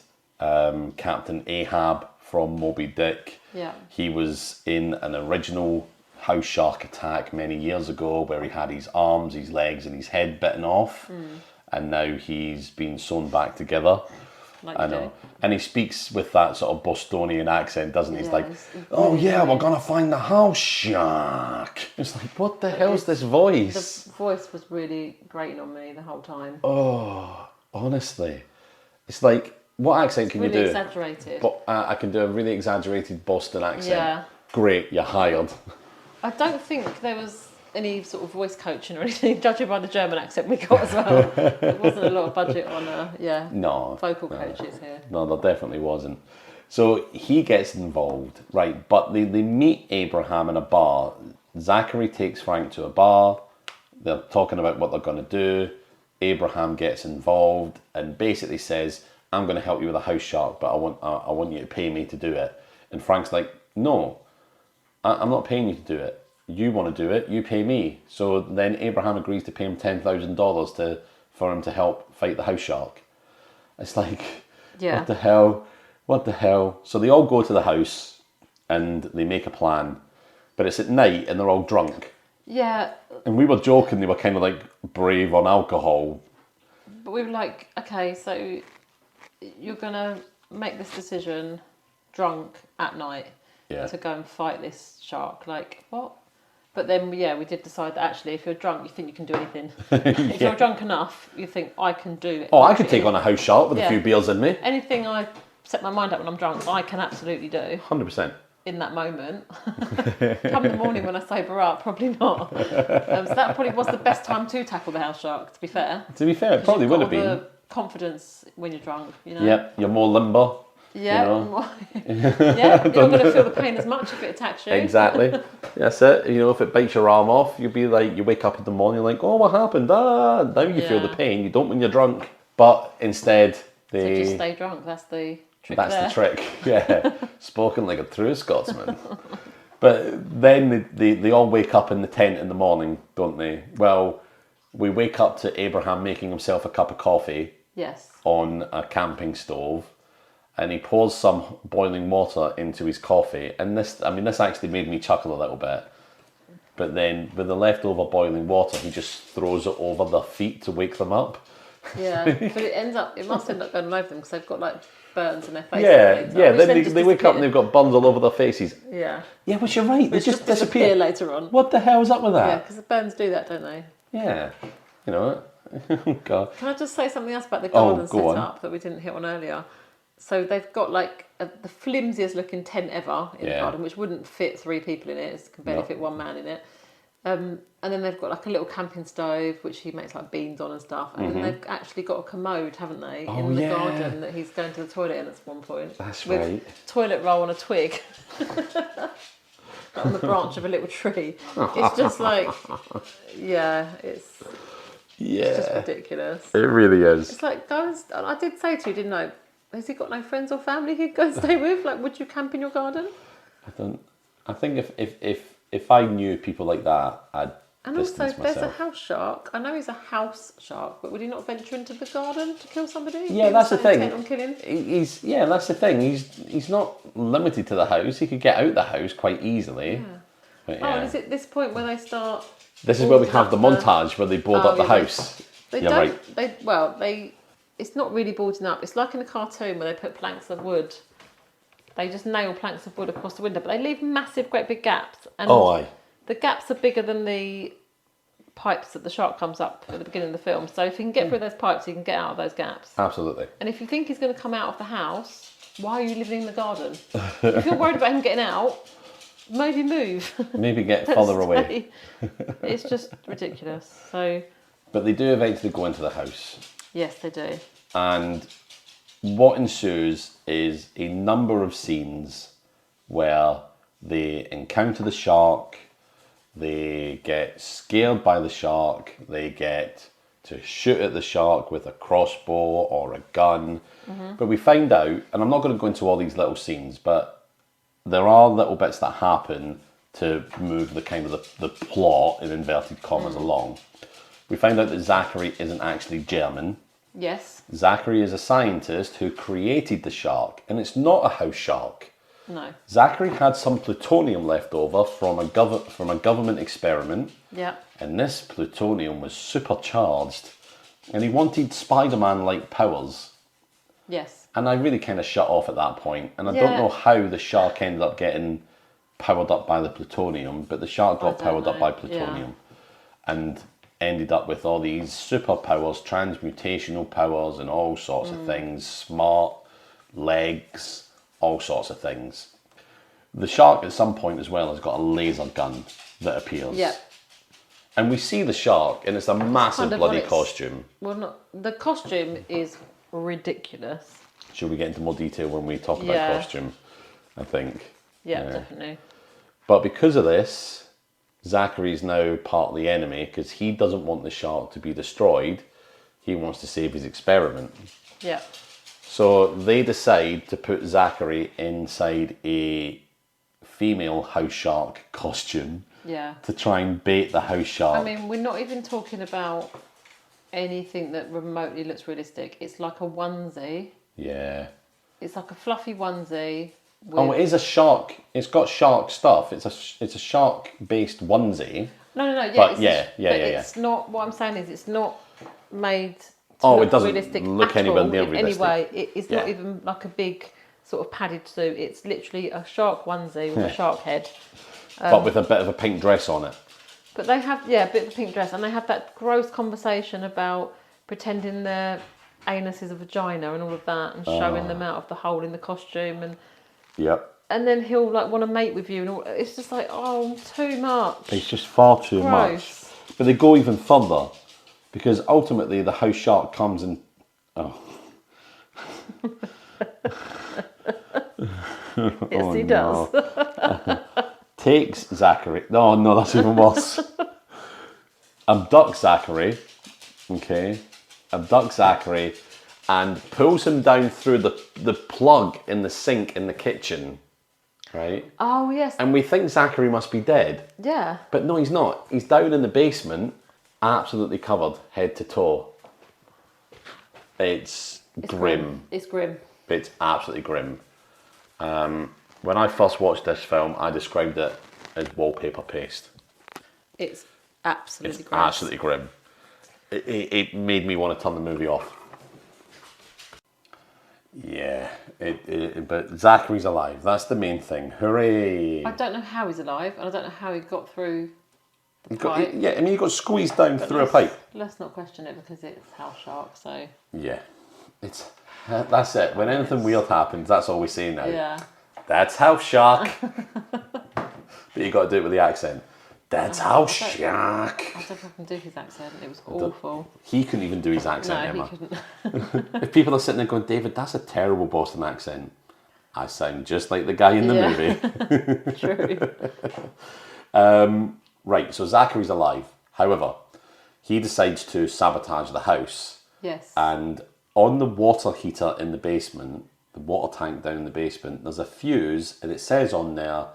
Captain Ahab from Moby Dick. Yeah. He was in an original house shark attack many years ago where he had his arms, his legs and his head bitten off, and now he's been sewn back together. Like I you know. do. And he speaks with that sort of Bostonian accent, doesn't he? He's Yeah, like, it's oh really yeah, we're funny. going to find the house shark. It's like, what the hell's this voice? The voice was really grating on me the whole time. Oh, honestly. It's like, what accent can really you do? exaggerated. But I can do a really exaggerated Boston accent. Yeah. Great, you're hired. I don't think there was any sort of voice coaching or anything, judging by the German accent we got as well. There wasn't a lot of budget on No. vocal coaches here. No, there definitely wasn't. So he gets involved, right? But they meet Abraham in a bar. Zachary takes Frank to a bar. They're talking about what they're going to do. Abraham gets involved and basically says, I'm going to help you with a house shark, but I want you to pay me to do it. And Frank's like, no, I'm not paying you to do it. You want to do it, you pay me. So then Abraham agrees to pay him $10,000 for him to help fight the house shark. It's like, Yeah. what the hell? What the hell? So they all go to the house and they make a plan. But it's at night and they're all drunk. Yeah, And we were joking, they were kind of like brave on alcohol. but we were like, okay, so you're going to make this decision drunk at night Yeah. to go and fight this shark. Like, what? But then, yeah, we did decide that actually, if you're drunk, you think you can do anything. If you're drunk enough, you think, I can do it. Oh, I could take on a house shark with a Yeah. few beers in me. Anything I set my mind up when I'm drunk, I can absolutely do 100%. in that moment. Come the morning when I sober up, probably not. So that probably was the best time to tackle the house shark, to be fair. To be fair, it probably You've would got have all been. the confidence when you're drunk, you know? Yep, you're more limber. Yeah, know. yeah. You're not going to feel the pain as much if it attacks you. Exactly. That's it. You know, if it bites your arm off, you'll be like, you wake up in the morning like, oh, what happened? Ah, now you feel the Yeah. pain. You don't when you're drunk. But instead, So they... just stay drunk. That's the trick That's there. the trick. Yeah. Spoken like a true Scotsman. But then they all wake up in the tent in the morning, don't they? Well, we wake up to Abraham making himself a cup of coffee Yes. on a camping stove, and he pours some boiling water into his coffee. And this actually made me chuckle a little bit. But then with the leftover boiling water, he just throws it over their feet to wake them up. Yeah. But it must end up going over them because they've got like burns in their face. Yeah, later, yeah. which Then just they wake up and disappear. they've got buns all over their faces. Yeah. Yeah, but you're right. They Which just disappear. later on. What the hell's up with Yeah, that? because the burns do that, don't they? Yeah. You know, Oh, God. Can I just say something else about the garden go on. setup that we didn't hit on earlier? So they've got like the flimsiest looking tent ever in the Yeah. garden, which wouldn't fit 3 people in it. It can barely No. fit 1 man in it. And then they've got like a little camping stove, which he makes like beans on and stuff. And then they've actually got a commode, haven't they, Oh, in the yeah. garden that he's going to the toilet in at one point. That's with right. Toilet roll on a twig. On the branch of a little tree. It's just like, yeah, it's just Yeah. ridiculous. It really is. It's like, guys, I did say to you, didn't I? Has he got no friends or family he'd go and stay with? Like, would you camp in your garden? I think if I knew people like that, I'd And also, distance if there's a myself. house shark, I know he's a house shark, but would he not venture into the garden to kill somebody? Yeah, He that's was the so thing. intent on killing. That's the thing. He's not limited to the house. He could get out the house quite easily. Yeah. But Oh, yeah. and is it this point where they start? This is where we boarding have the up montage where they board Oh, up the yeah, house. They You're don't. right. They. It's not really boarding up. It's like in a cartoon where they put planks of wood. They just nail planks of wood across the window, but they leave massive, great big gaps. And Oh, aye. the gaps are bigger than the pipes that the shark comes up at the beginning of the film. So if he can get through those pipes, he can get out of those gaps. Absolutely. And if you think he's going to come out of the house, why are you living in the garden? If you're worried about him getting out, maybe move. Maybe get further away. It's just ridiculous. So, But they do eventually go into the house. yes, they do. And what ensues is a number of scenes where they encounter the shark, they get scared by the shark, they get to shoot at the shark with a crossbow or a gun. But we find out, and I'm not going to go into all these little scenes, but there are little bits that happen to move the kind of the plot in inverted commas along. We find out that Zachary isn't actually German. Yes. Zachary is a scientist who created the shark, and it's not a house shark. No. Zachary had some plutonium left over from a government experiment, Yeah. and this plutonium was supercharged, and he wanted Spider-Man-like powers. Yes. And I really kind of shut off at that point, and I Yeah. don't know how the shark ended up getting powered up by the plutonium, but the shark got don't powered up know. by plutonium, and ended up with all these superpowers, transmutational powers, and all sorts of things, smart legs, all sorts of things. The shark at some point as well has got a laser gun that appears. Yeah. And we see the shark, and it's a massive kind of bloody on its- costume. Well, not the costume is ridiculous. Should we get into more detail when we talk about Yeah. costume? I think. Yeah, definitely. But because of this, Zachary's now part of the enemy because he doesn't want the shark to be destroyed. He wants to save his experiment. Yeah. So they decide to put Zachary inside a female house shark costume Yeah. to try and bait the house shark. I mean, we're not even talking about anything that remotely looks realistic. It's like a onesie. yeah. It's like a fluffy onesie. With... Oh, it is a shark. It's got shark stuff. It's a shark based onesie. No. Yeah. But it's yeah. It's not. What I'm saying is, it's not made. To Oh, look it doesn't realistic look at anywhere all near in realistic. any way. It's not Yeah. even like a big sort of padded suit. It's literally a shark onesie with a shark head. But with a bit of a pink dress on it. But they have, a bit of a pink dress, and they have that gross conversation about pretending their anus is a vagina and all of that, and showing them out of the hole in the costume, and then he'll like want to mate with you, and all. It's just like, oh, too much. It's just far too much. Gross. But they go even further because ultimately the house shark comes and Yes, he does. takes Zachary. No, that's even worse. Abducts Zachary. Okay. Abducts Zachary and pulls him down through the plug in the sink in the kitchen. Right? Oh yes. And we think Zachary must be dead. Yeah. But no, he's not. He's down in the basement, absolutely covered head to toe. It's grim. It's grim. It's absolutely grim. When I first watched this film, I described it as wallpaper paste. It's absolutely It's grim. absolutely grim. It made me want to turn the movie off. Yeah, but Zachary's alive. That's the main thing. Hooray! I don't know how he's alive, and I don't know how he got through pipe. Yeah, I mean, you got squeezed down through a pipe. Let's not question it because it's House Shark, so... Yeah, that's it. When anything weird happens, that's all we say now. Yeah. That's House Shark. But you got to do it with the accent. That's House Shark. I don't know if I can do his accent. It was awful. He couldn't even do his accent, No, Emma. he couldn't. If people are sitting there going, David, that's a terrible Boston accent. I sound just like the guy in the movie. True. Right, so Zachary's alive. However, he decides to sabotage the house. Yes. And on the water heater in the basement, the water tank down in the basement, there's a fuse, and it says on there,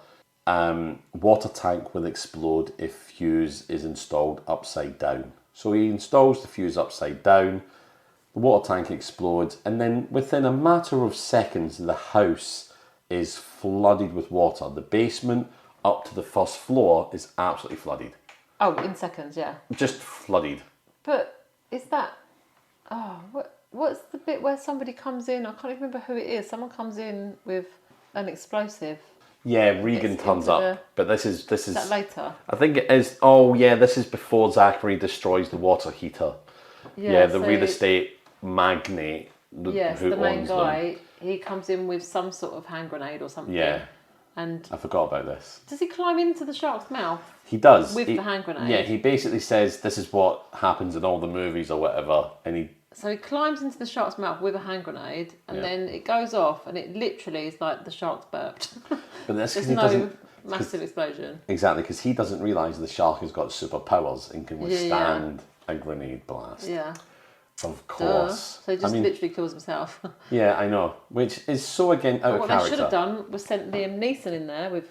water tank will explode if fuse is installed upside down. So he installs the fuse upside down, the water tank explodes, and then within a matter of seconds, the house is flooded with water. The basement up to the first floor is absolutely flooded. Oh, in seconds, yeah. Just flooded. But is that... Oh, what's the bit where somebody comes in? I can't even remember who it is. Someone comes in with an explosive. Yeah, Regan turns up, but this is Is that later? I think it is. Oh yeah, this is before Zachary destroys the water heater. Yeah, the real estate magnate. Yes, who the main owns guy. them. He comes in with some sort of hand grenade or something. Yeah, And I forgot about this. does he climb into the shark's mouth? He does With the hand grenade? Yeah, he basically says this is what happens in all the movies or whatever, and he. So he climbs into the shark's mouth with a hand grenade, and Yeah. then it goes off, and it literally is like the shark's burped. But that's There's because he no doesn't. massive explosion. Exactly, because he doesn't realise the shark has got superpowers and can Yeah, withstand a grenade blast. Yeah. Of Duh. course. So he just literally kills himself. Yeah, I know. Which is so again out of What character. they should have done was sent Liam Neeson in there with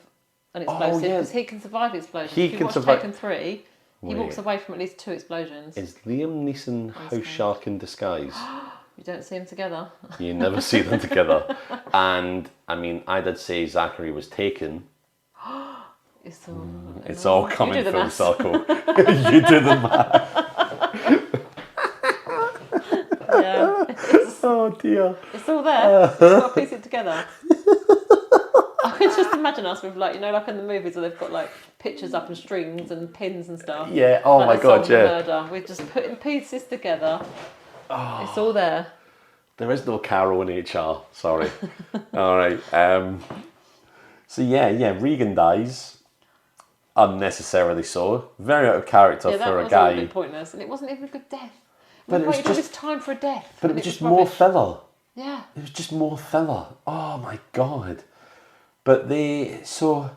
an explosive yeah. because he can survive the explosion. He if you can watch survive- Taken 3, he Wait. walks away from at least 2 explosions. Is Liam Neeson House Shark in disguise? You don't see them together. You never see them together. And I mean, I did say Zachary was taken. It's It's all You coming do the full maths. circle. You do the math. Yeah. Oh dear. It's all there. You've got to piece it together. I could just imagine us with like like in the movies where they've got like pictures up and strings and pins and stuff. Yeah. Oh Like my the God. Song Yeah. Murder. We're just putting pieces together. It's all there. There is no Carol in HR. Sorry. All right. So yeah. Regan dies. Unnecessarily so. Very out of character Yeah, that for a was all a guy. bit pointless, and it wasn't even a good death. But We it was waited all just- this time for a death. But it and was just more rubbish. filler. Yeah. It was just more filler. Oh my God. But so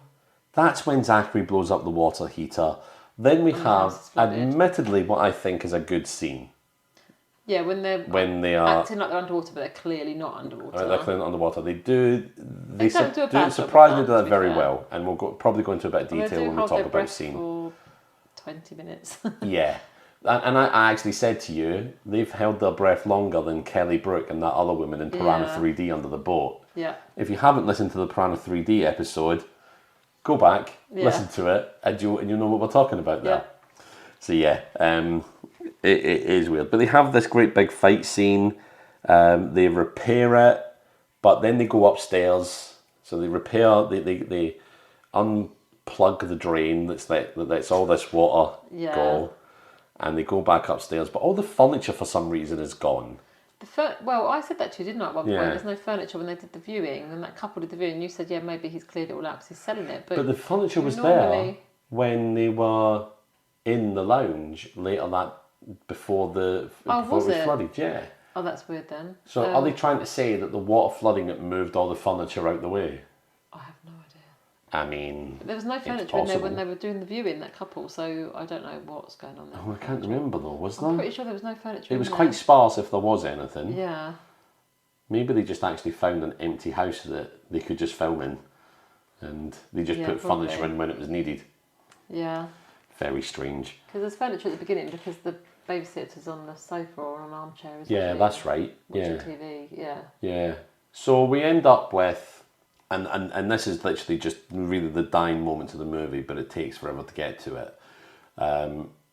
that's when Zachary blows up the water heater. Then we house have, is flooded. admittedly, what I think is a good scene. Yeah, when they're When they are acting like they're underwater, but they're clearly not underwater. they're clearly underwater. They do. They, don't do a bad job surprisingly of do that, that to be very fair. well, and we'll probably go into a bit of They detail do when we hold talk their about breath scene. for 20 minutes. Yeah. And I actually said to you, they've held their breath longer than Kelly Brook and that other woman in Piranha Yeah. 3D under the boat. Yeah. If you haven't listened to the Piranha 3D episode, go back, Yeah. listen to it, and you'll know what we're talking about there. Yeah. So yeah, it is weird. But they have this great big fight scene. They repair it, but then they go upstairs. So they repair, they unplug the drain that's all this water Yeah. go, and they go back upstairs. But all the furniture for some reason is gone. Well, I said that to you, didn't I, at one point? Yeah. There's no furniture when they did the viewing, and that couple did the viewing, and you said, yeah, maybe he's cleared it all out because he's selling it. But the furniture was there normally- when they were in the lounge later before Oh, before was it was it? flooded. Yeah. Oh, that's weird then. So are they trying to say that the water flooding it moved all the furniture out the way? I have no idea. I mean, There was no it's furniture in there when possible. they were doing the viewing, that couple, so I don't know what's going on there. Oh, I can't remember though. Was there? I'm pretty sure there was no furniture It in was there. quite sparse if there was anything. Yeah. Maybe they just actually found an empty house that they could just film in, and they just Yeah, put probably. furniture in when it was needed. Yeah. Very strange. Because there's furniture at the beginning because the babysitter's on the sofa or on an armchair. Isn't Yeah, she? that's right. Watching Yeah. TV, yeah. Yeah. So we end up with, and this is literally just really the dying moment of the movie, but it takes forever to get to it.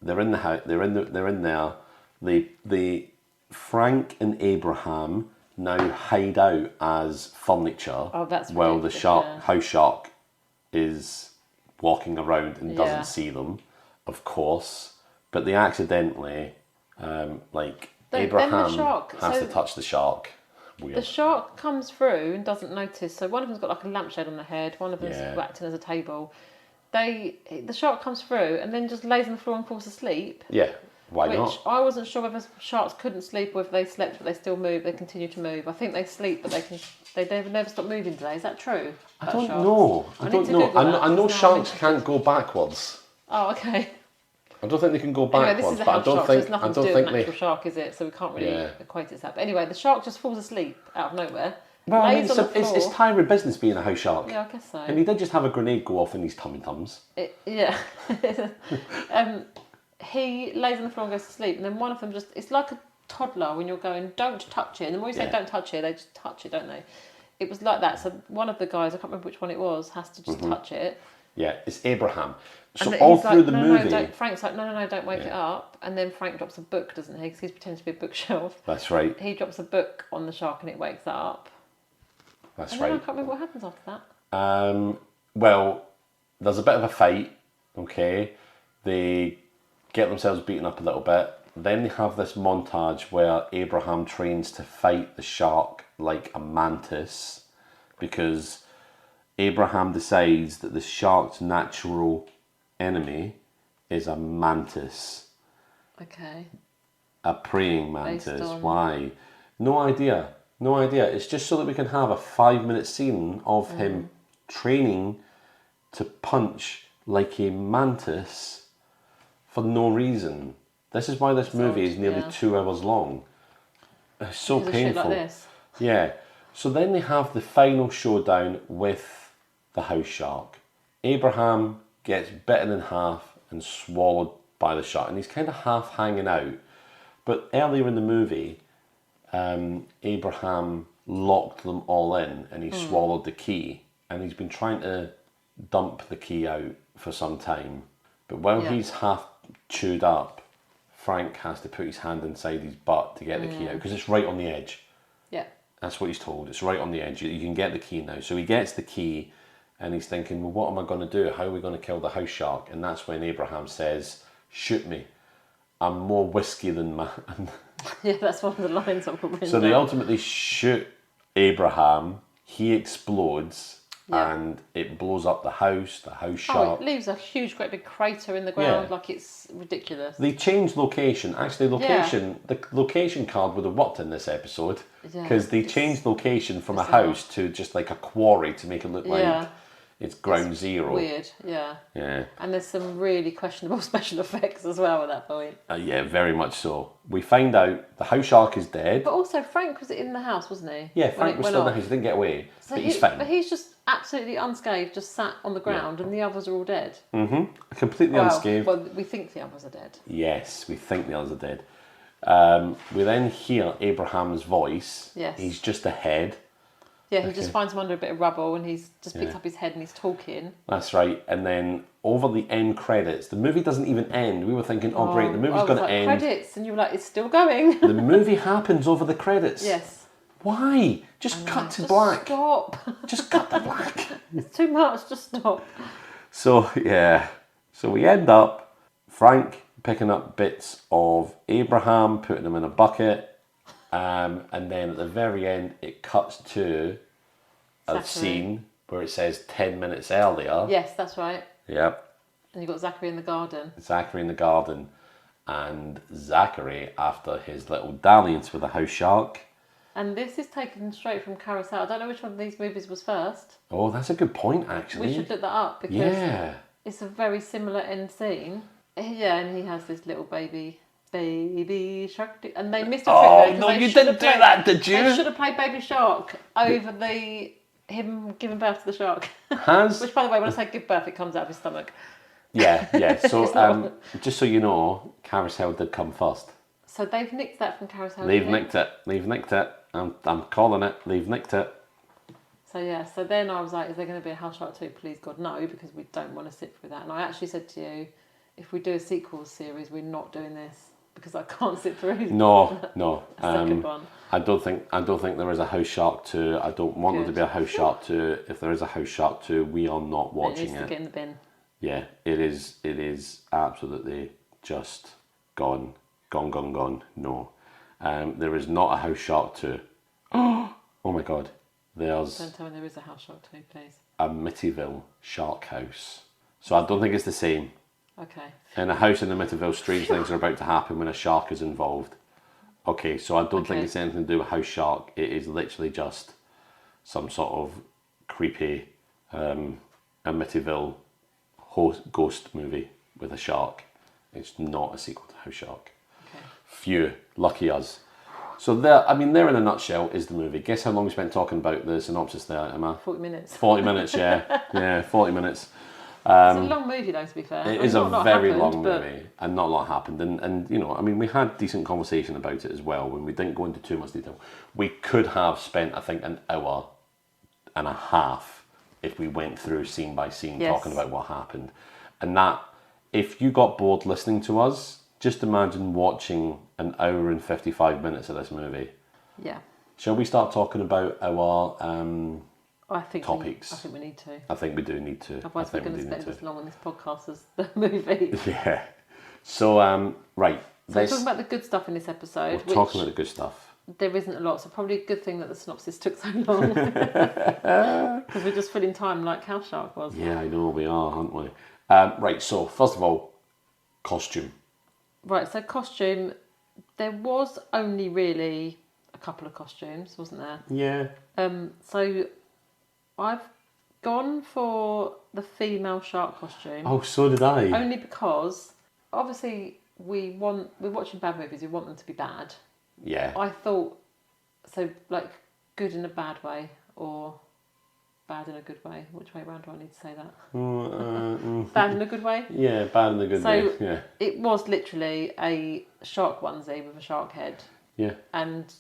They're in the house. They're in there. They Frank and Abraham now hide out as furniture. Oh, that's while the ridiculous, shark yeah. house shark is walking around and Yeah. doesn't see them. of course, but they accidentally, like, Then the Abraham shark, has so- to touch the shark. Weird. The shark comes through and doesn't notice. So one of them's got like a lampshade on the head. One of them's Yeah. acting as a table. The shark comes through and then just lays on the floor and falls asleep. Yeah, why Which not? I wasn't sure whether sharks couldn't sleep or if they slept but they still move. They continue to move. I think they sleep, but they never stop moving today. Is that true? I about don't sharks? know. I need don't to know. Google that, I know because now I'm sharks can't go backwards. Oh, okay. I don't think they can go Anyway, backwards, this is a but I house don't shark, so think it's nothing I to do don't with think an they. actual shark, is it? So we can't really Yeah. equate it to that. But anyway, the shark just falls asleep out of nowhere. Well, I mean, lays on the floor. it's tiring business being a house shark. Yeah, I guess so. And he did just have a grenade go off in his tummy tums. Yeah. He lays on the floor and goes to sleep, and then one of them it's like a toddler when you're going, don't touch it. And the more you say Yeah. don't touch it, they just touch it, don't they? It was like that. So one of the guys, I can't remember which one it was, has to just touch it. Yeah, it's Abraham. So And all he's through like, the no, movie. No, don't. Frank's like, no, don't wake Yeah. it up. And then Frank drops a book, doesn't he? Because he's pretending to be a bookshelf. That's right. He drops a book on the shark and it wakes it up. That's And then I right. can't remember what happens after that. Well, there's a bit of a fight. Okay, they get themselves beaten up a little bit. Then they have this montage where Abraham trains to fight the shark like a mantis, because Abraham decides that the shark's natural enemy is a mantis, Okay. a praying Based mantis. on- Why? No idea. No idea. It's just so that we can have a 5-minute scene of him training to punch like a mantis for no reason. This is why this movie odd, is nearly yeah. 2 hours long. It's so Because of shit painful. like this. Yeah. So then they have the final showdown with the house shark. Abraham gets bitten in half and swallowed by the shark, and he's kind of half hanging out. But earlier in the movie, Abraham locked them all in and he swallowed the key, and he's been trying to dump the key out for some time. But while Yeah. he's half chewed up, Frank has to put his hand inside his butt to get the key out, because it's right on the edge. Yeah. That's what he's told. It's right on the edge. You can get the key now. So he gets the key and he's thinking, well, what am I going to do? How are we going to kill the house shark? And that's when Abraham says, shoot me. I'm more whiskey than man. Yeah, that's one of the lines I've got written So they down. ultimately shoot Abraham. He explodes Yeah. and it blows up the house Oh, shark. it leaves a huge, great big crater in the ground, Yeah. like it's ridiculous. They changed location. Actually, the location card would have worked in this episode, Yeah, because they it's changed location from a bizarre. house to just like a quarry to make it look Yeah. like it's ground zero. Weird, yeah. Yeah, And there's some really questionable special effects as well at that point. yeah, very much so. We find out the house shark is dead. But also, Frank was in the house, wasn't he? Yeah, when Frank it was went still in the off? house. He didn't get away, So but he's fine. But he's just absolutely unscathed, just sat on the ground, and the others are all dead. Completely unscathed. Well, we think the others are dead. Yes, we think the others are dead. We then hear Abraham's voice. Yes. He's just ahead. Yeah, he just finds him under a bit of rubble, and he's just picked Yeah. up his head and he's talking. That's right. And then over the end credits, the movie doesn't even end. We were thinking, oh great, the movie's I was going to like, end. credits, and you were like, it's still going. The movie happens over the credits. Yes. Why? Just cut to Just black. Stop. Just cut to black. It's too much. Just stop. So, yeah. So we end up, Frank picking up bits of Abraham, putting them in a bucket. And then at the very end, it cuts to a Zachary. scene where it says 10 minutes earlier. Yes, that's right. Yep. And you've got Zachary in the garden. Zachary in the garden. And Zachary, after his little dalliance with the house shark. And this is taken straight from Carousel. I don't know which one of these movies was first. Oh, that's a good point, actually. We should look that up because Yeah. it's a very similar end scene. Yeah, and he has this little baby shark. And they missed a trick Oh, there, 'cause no, they you should didn't have do played- that, did you? They should have played Baby Shark over him giving birth to the shark. Has Which, by the way, when I say give birth, it comes out of his stomach. yeah. So It's not- just so you know, Carousel did come first. So they've nicked that from Carousel. They've haven't they? nicked it. They've nicked it. I'm calling it. They've nicked it. So yeah, so then I was like, is there going to be a House Shark 2? Please God, no, because we don't want to sit through that. And I actually said to you, if we do a sequel series, we're not doing this because I can't sit through No. a second one. I don't think there is a House Shark 2. I don't want there to Good. be a House Shark 2. If there is a House Shark 2, we are not It watching needs to it. get in the bin. Yeah, it is. It is absolutely just gone, gone, gone, gone. No, there is not a House Shark 2. Oh my God, there's Don't tell me there is a House Shark 2, please. a Mittyville Shark House. So I don't think it's the same. Okay. In a house in the Mittyville, strange things are about to happen when a shark is involved. Okay, so I don't think Okay. it's anything to do with House Shark. It is literally just some sort of creepy Amityville ghost movie with a shark. It's not a sequel to House Shark. Okay. Phew, lucky us. So there, I mean, there in a nutshell is the movie. Guess how long we spent talking about the synopsis there, Emma? 40 minutes. 40 minutes, yeah. Yeah, 40 minutes. It's a long movie, though, to be fair. It is a Not lot very happened, long but- movie, and not a lot happened. And you know, I mean, we had decent conversation about it as well when we didn't go into too much detail. We could have spent, I think, an hour and a half if we went through scene by scene Yes. talking about what happened. And that, if you got bored listening to us, just imagine watching an hour and 55 minutes of this movie. Yeah. Shall we start talking about our I think topics? I think we need to. I think we do need to. Otherwise, I think we're going we to do need spend as long on this podcast as the movie. Yeah. So, right. So we're talking about the good stuff in this episode. We're talking about the good stuff. There isn't a lot, so probably a good thing that the synopsis took so long. Because we're just filling time like House Shark was. Yeah, I know we are, aren't we? Right, so first of all, costume. Right, so costume. There was only really a couple of costumes, wasn't there? Yeah. So I've gone for the female shark costume. Oh, so did I. Only because, obviously, we're watching bad movies, we want them to be bad. Yeah. I thought, so like good in a bad way or bad in a good way. Which way round do I need to say that? Bad in a good way? Yeah, bad in the good So way. Yeah. it was literally a shark onesie with a shark head. Yeah. And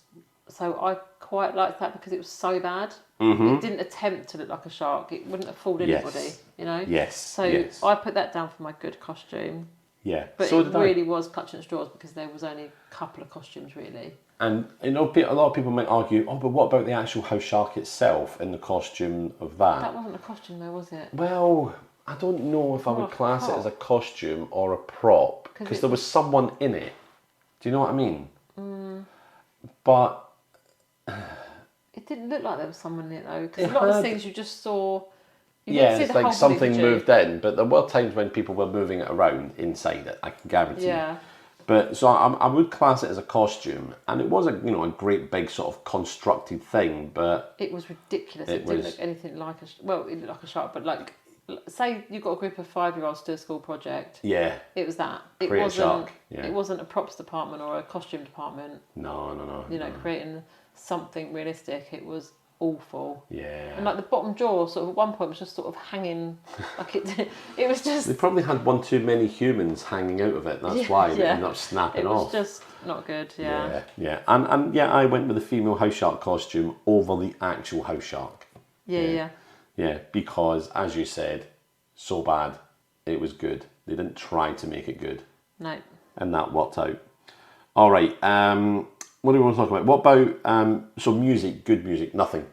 so I quite liked that because it was so bad. Mm-hmm. It didn't attempt to look like a shark. It wouldn't have fooled anybody, Yes. you know? Yes. So yes. I put that down for my good costume. Yeah. But so it did really was clutching at straws because there was only a couple of costumes really. And you know, a lot of people might argue, oh, but what about the actual house shark itself and the costume of that? That wasn't a costume though, was it? Well, I don't know if I More would like a class it prop. as a costume or a prop 'Cause because it there was someone in it. Do you know what I mean? But It didn't look like there was someone in it though, because It a lot of the had- scenes you just saw. You yeah, didn't see it's the like whole something body, did you? moved in, but there were times when people were moving it around inside it. I can guarantee. Yeah, But so I would class it as a costume, and it was a a great big sort of constructed thing. But it was ridiculous. It It didn't was- look anything like well, it looked like a shark, but like, say you got a group of 5-year-olds to do a school project. yeah, It was that. It Create a wasn't. shark, yeah. It wasn't a props department or a costume department. no. You know, creating something realistic. It was awful. Yeah. And like the bottom jaw, sort of at one point was just sort of hanging, like it. It was just. They probably had one too many humans hanging out of it. That's Yeah, why it yeah. ended up snapping It was off. just not good. Yeah. Yeah. And yeah, I went with the female house shark costume over the actual house shark. Yeah. Yeah, because as you said, so bad, it was good. They didn't try to make it good, No. and that worked out. All right. What do we want to talk about? What about so music? Good music? Nothing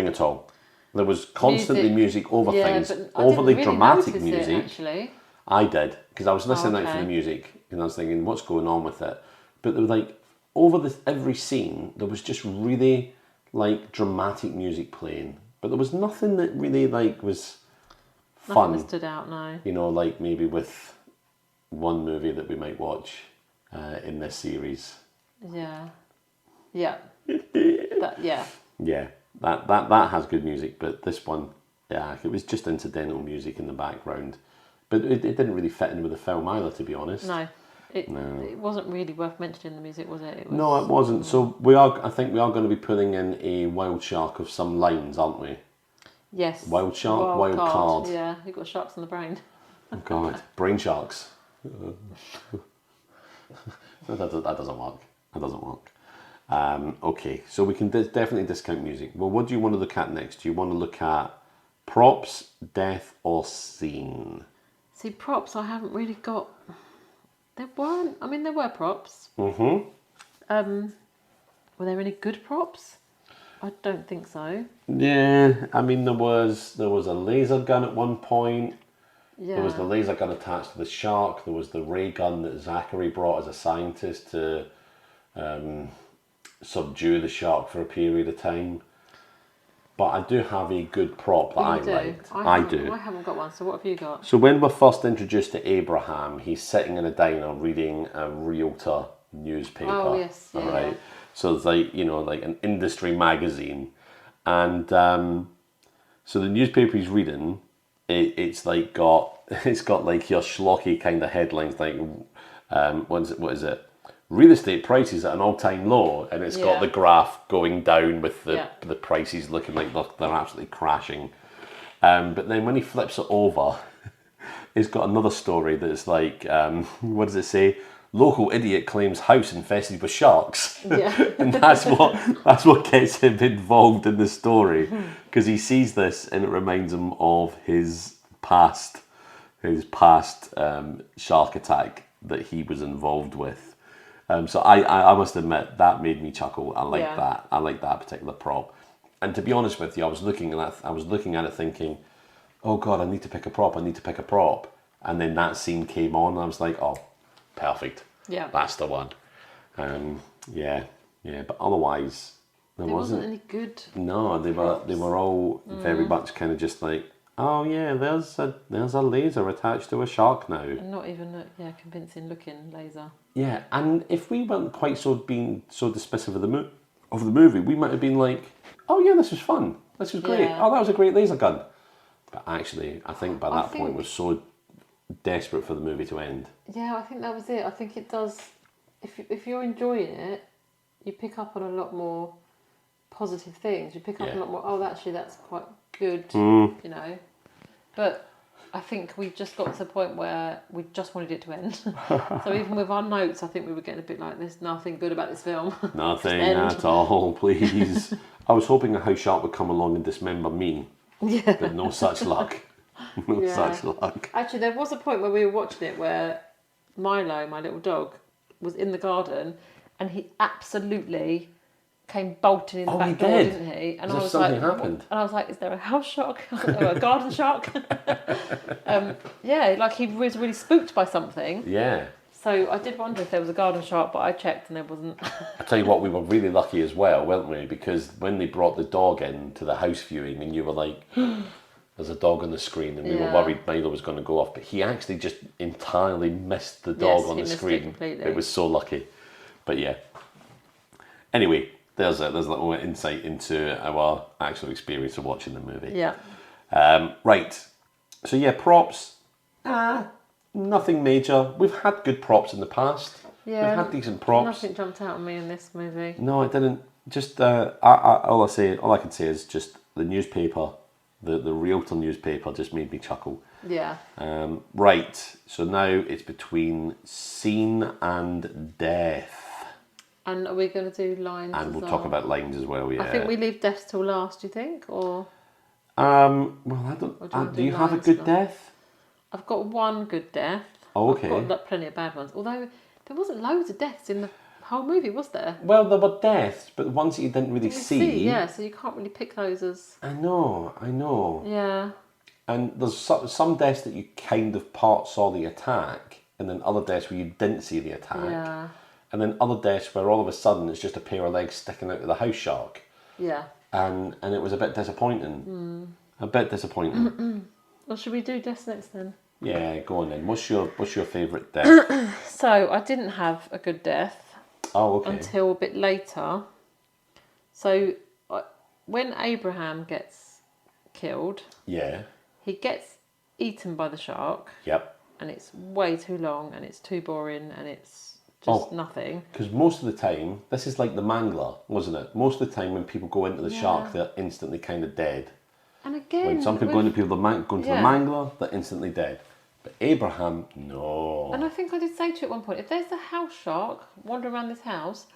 at all. There was constantly music over things, but I overly didn't really dramatic notice music. It, actually. I did, because I was listening out for okay. the music and I was thinking, what's going on with it? But there was like, over every scene, there was just really like dramatic music playing. But there was nothing that really like was Nothing fun. that stood out. No. You know, like maybe with one movie that we might watch in this series. Yeah. Yeah. Yeah. Yeah, that has good music, but this one, yeah, it was just incidental music in the background. But it didn't really fit in with the film either, to be honest. No. It wasn't really worth mentioning the music, was it? No, it wasn't. So I think we are going to be putting in a wild shark of some lines, aren't we? Yes. Wild shark, wild card. Yeah, you've got sharks on the brain. Oh God, brain sharks. that doesn't work. That doesn't work. Okay, so we can definitely discount music. Well, what do you want to look at next? Do you want to look at props, death, or scene? See, props, I haven't really got. There were props. Mm-hmm. Were there any good props? I don't think so. Yeah, I mean there was a laser gun at one point. There was the laser gun attached to the shark. There was the ray gun that Zachary brought as a scientist to subdue the shark for a period of time. But I do have a good prop that I liked. I do. I haven't got one, so what have you got? So when we're first introduced to Abraham, he's sitting in a diner reading a realtor newspaper. Oh, yes. Yeah. All right. So it's like, like an industry magazine. And so the newspaper he's reading, it's got like your schlocky kind of headlines, like, what is it? Real estate prices at an all-time low, and it's got the graph going down with the prices looking like they're absolutely crashing. But then when he flips it over, it's got another story that's like, what does it say? Local idiot claims house infested with sharks. Yeah. And that's what gets him involved in the story, because he sees this and it reminds him of his past shark attack that he was involved with. So I must admit that made me chuckle. I like that. I like that particular prop. And to be honest with you, I was looking at it thinking, oh God, I need to pick a prop. And then that scene came on and I was like, oh, perfect. Yeah. That's the one. Yeah. But otherwise, there wasn't any good. No, they were all very much kind of just like, oh yeah, there's a laser attached to a shark now. And not even a convincing looking laser. Yeah, and if we weren't quite being so dismissive of the movie, we might have been like, oh yeah, this was fun. This was great. Yeah. Oh, that was a great laser gun. But actually, I think by that point we're so desperate for the movie to end. Yeah, I think that was it. I think it does. If you're enjoying it, you pick up on a lot more positive things. You pick up a lot more. Oh, actually, that's quite good. But I think we just got to the point where we just wanted it to end. So even with our notes, I think we were getting a bit like, there's nothing good about this film. Nothing at all, please. I was hoping a house shark would come along and dismember me. Yeah. But no such luck. No such luck. Actually, there was a point where we were watching it where Milo, my little dog, was in the garden and he absolutely came bolting in the back door, didn't he? And I was like, happened? And I was like, is there a house shark or a garden shark? Like he was really spooked by something. Yeah. So I did wonder if there was a garden shark, but I checked and there wasn't. I tell you what, we were really lucky as well, weren't we? Because when they brought the dog in to the house viewing, and you were like, there's a dog on the screen, and we were worried Milo was going to go off, but he actually just entirely missed the dog on the screen. It was so lucky. But yeah. Anyway, there's a little insight into our actual experience of watching the movie. Yeah. Right. So yeah, props. Nothing major. We've had good props in the past. Yeah. We've had decent props. Nothing jumped out on me in this movie. No, it didn't. Just all I can say is just the newspaper, the Realtor newspaper, just made me chuckle. Yeah. Right. So now it's between scene and death. And are we going to do lines? And we'll talk about lines as well. Yeah. I think we leave death till last. Do you think, or? Well, I don't. Do you have a good death? I've got one good death. Oh, okay. I've got plenty of bad ones. Although there wasn't loads of deaths in the whole movie, was there? Well, there were deaths, but the ones that you didn't really see. Yeah, so you can't really pick those as. I know. Yeah. And there's some deaths that you kind of part saw the attack, and then other deaths where you didn't see the attack. Yeah. And then other deaths where all of a sudden it's just a pair of legs sticking out of the house shark. Yeah. And it was a bit disappointing. A bit disappointing. Well, should we do deaths next then? Yeah, go on then. What's your favourite death? So I didn't have a good death. Oh, okay. Until a bit later. So when Abraham gets killed, yeah, he gets eaten by the shark. Yep. And it's way too long, and it's too boring, and it's just nothing. Because most of the time, this is like the mangler, wasn't it? Most of the time when people go into the shark, they're instantly kind of dead. And again, when some people go into the mangler, they're instantly dead. But Abraham, no. And I think I did say to you at one point, if there's a house shark wandering around this house,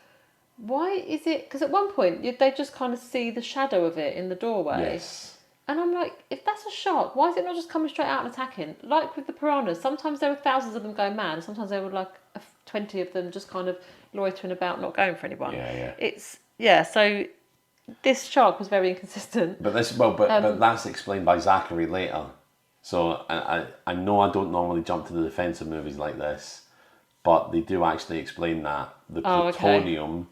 why is it? Because at one point they just kind of see the shadow of it in the doorway. Yes. And I'm like, if that's a shark, why is it not just coming straight out and attacking? Like with the piranhas, sometimes there were thousands of them going mad, and sometimes there were like 20 of them just kind of loitering about, not going for anyone. Yeah. So this shark was very inconsistent. But but that's explained by Zachary later. So I know I don't normally jump to the defense of movies like this, but they do actually explain that the Oh, okay. plutonium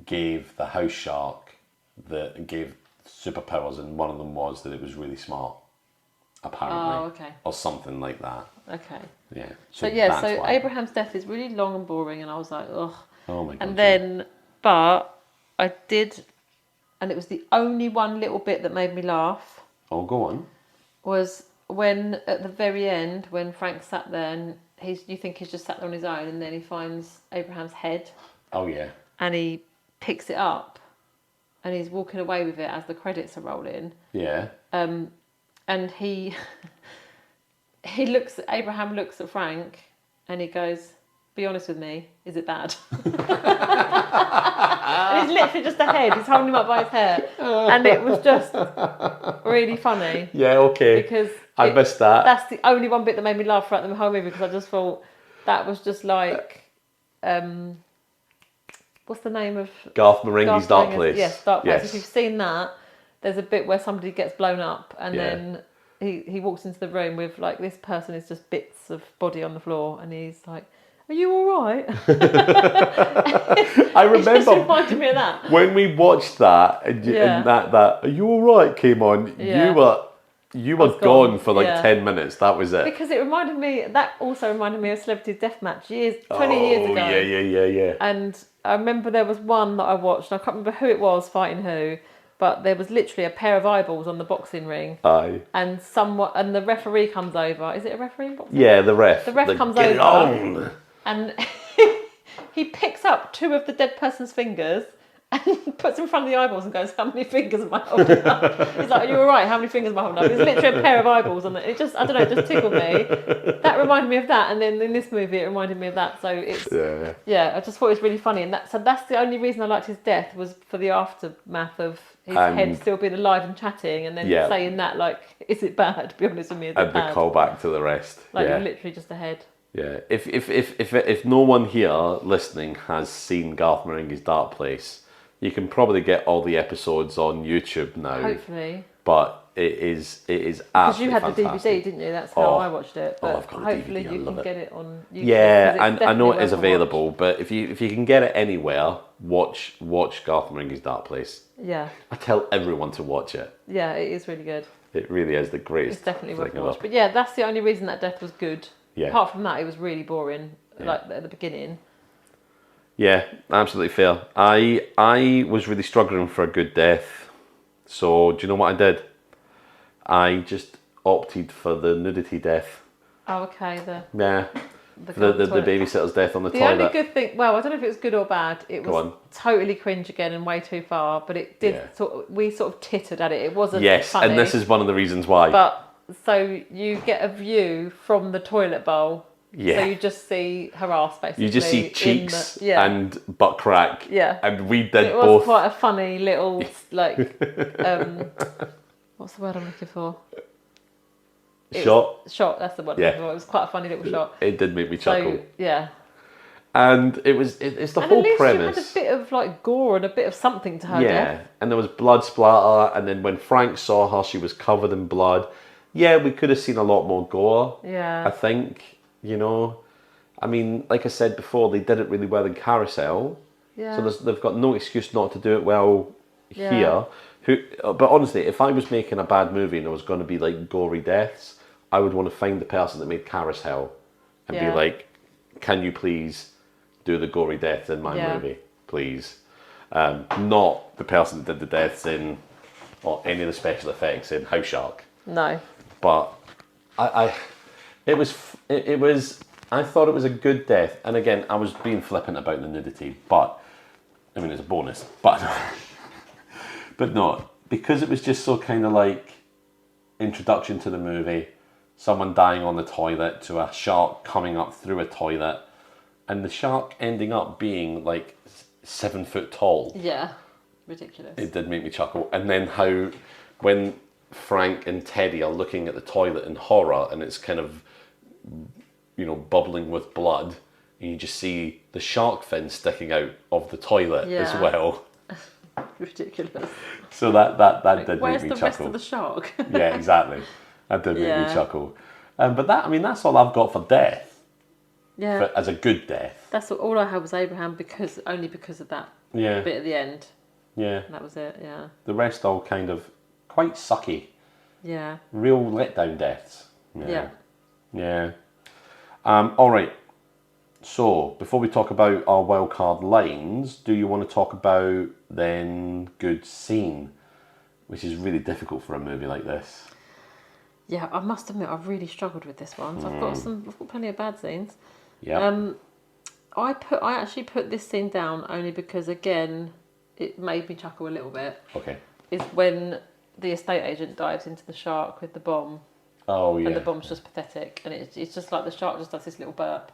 gave the house shark gave superpowers, and one of them was that it was really smart, apparently. Oh, okay. Or something like that. Okay. Yeah. So yeah, that's so why. Abraham's death is really long and boring, and I was like, ugh. Oh my god. And then, but I did, and it was the only one little bit that made me laugh, Oh, go on. was when at the very end, when Frank sat there and you think he's just sat there on his own, and then he finds Abraham's head Oh yeah. and he picks it up and he's walking away with it as the credits are rolling. Yeah. And he Abraham looks at Frank and he goes, "Be honest with me, is it bad?" And it's literally just a head. He's holding him up by his hair, and it was just really funny Yeah. Okay. because I missed that. That's the only one bit that made me laugh throughout the whole movie, because I just thought that was just like, what's the name of Garth Marenghi's Dark Marenghi's- Place. Yes, Dark Place. Yes. If you've seen that, there's a bit where somebody gets blown up, and Yeah. then he walks into the room with like, this person is just bits of body on the floor, and he's like, "Are you all right?" I It just remember reminded me of that. when we watched that, and, Yeah. and that "Are you all right?" came on. Yeah. You were was gone gone, for like yeah. 10 minutes. That was it. Because it reminded me, that also reminded me of Celebrity Deathmatch 20 years ago. Yeah. And I remember there was one that I watched, and I can't remember who it was fighting who, but there was literally a pair of eyeballs on the boxing ring, Aye. and the referee comes over. Is it a referee in boxing? Yeah, the ref. The ref comes "Get it over." on." And he picks up two of the dead person's fingers and puts them in front of the eyeballs and goes, "How many fingers am I holding up?" He's like, "Are you all right? How many fingers am I holding up?" It's literally a pair of eyeballs on it. It just, I don't know, it just tickled me. That reminded me of that, and then in this movie it reminded me of that. So it's, Yeah. I just thought it was really funny. And that's the only reason I liked his death, was for the aftermath of his And- head still being alive and chatting, and then Yeah. saying that, like, "Is it bad? Be honest with me, is it And the bad?" callback to the rest. Like, yeah. you're literally just a head. Yeah. If no one here listening has seen Garth Marenghi's Dark Place, you can probably get all the episodes on YouTube now. Hopefully. But it is Because absolutely you had the fantastic. DVD, didn't you? That's how Oh. I watched it. But I've got the hopefully DVD, I you love can it. get it on YouTube. Yeah, 'cause it's and I know definitely it is worth a watch. available, but if you can get it anywhere, watch Garth Marenghi's Dark Place. Yeah, I tell everyone to watch it. yeah, it is really good. It really is the greatest. It's definitely worth a thing watch. ever. But yeah, that's the only reason that death was good. Yeah. Apart from that, it was really boring. Yeah. Like at the beginning. Yeah, absolutely fair. I was really struggling for a good death, so do you know what I did? I just opted for the nudity death. Oh, okay. Yeah, The the toilet. babysitter's death on the The toilet. only good thing, well, I don't know if it was good or bad. It Go was on. totally cringe again and way too far. But it did Yeah. we sort of tittered at it. It wasn't Yes, funny. and this is one of the reasons why. But so you get a view from the toilet bowl. Yeah. So you just see her ass basically. You just see in cheeks the, yeah. and butt crack. Yeah. And we did It was both. quite a funny little like what's the word I'm looking for? Shot. Shot, that's the word I'm Yeah. looking for. It was quite a funny little shot. It did make me chuckle. So yeah. And it's the And whole at least premise. she had a bit of like gore and a bit of something to her Yeah, death. and there was blood splatter, and then when Frank saw her, she was covered in blood. Yeah, we could have seen a lot more gore. Yeah. I think, I mean, like I said before, they did it really well in Carousel. Yeah. So they've got no excuse not to do it well Yeah. here. But honestly, if I was making a bad movie and there was going to be like gory deaths, I would want to find the person that made Carousel and Yeah. be like, "Can you please do the gory deaths in my Yeah. movie, please?" Not the person that did the deaths in, or any of the special effects in House Shark. No. But I thought it was a good death. And again, I was being flippant about the nudity, but I mean, it's a bonus. But but no, because it was just so kind of like introduction to the movie, someone dying on the toilet to a shark coming up through a toilet, and the shark ending up being like 7 foot tall. Yeah. Ridiculous. It did make me chuckle. And then how when Frank and Teddy are looking at the toilet in horror and it's kind of, bubbling with blood, and you just see the shark fin sticking out of the toilet as Yeah. well. Ridiculous. So that did Where's make me the rest chuckle. of the shark? Yeah, exactly. That did make me Yeah. chuckle. But that's all I've got for death, Yeah. as a good death. That's all I had was Abraham only because of that Yeah, bit at the end. yeah. That was it. Yeah. The rest all kind of quite sucky. Yeah. Real letdown deaths. Yeah. Yeah. All right. So, before we talk about our wildcard lines, do you want to talk about then good scene, which is really difficult for a movie like this? Yeah, I must admit I've really struggled with this one. So I've got plenty of bad scenes. Yeah. I actually put this scene down only because again it made me chuckle a little bit. Okay. Is when the estate agent dives into the shark with the bomb, Oh yeah. and the bomb's just pathetic, and it's just like the shark just does this little burp,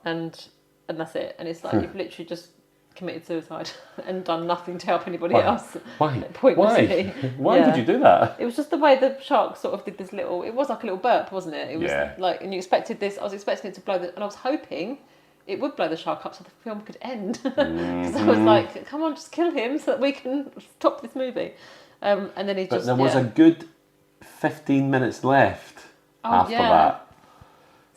and that's it, and it's like you've literally just committed suicide and done nothing to help anybody else. Why? Pointlessly. Why Yeah. did you do that? It was just the way the shark sort of did this little. It was like a little burp, wasn't it? It was Yeah. like, and you expected this. I was expecting it to blow and I was hoping it would blow the shark up so the film could end. Because I was like, come on, just kill him so that we can stop this movie. And then he But just. there was a good 15 minutes left after that.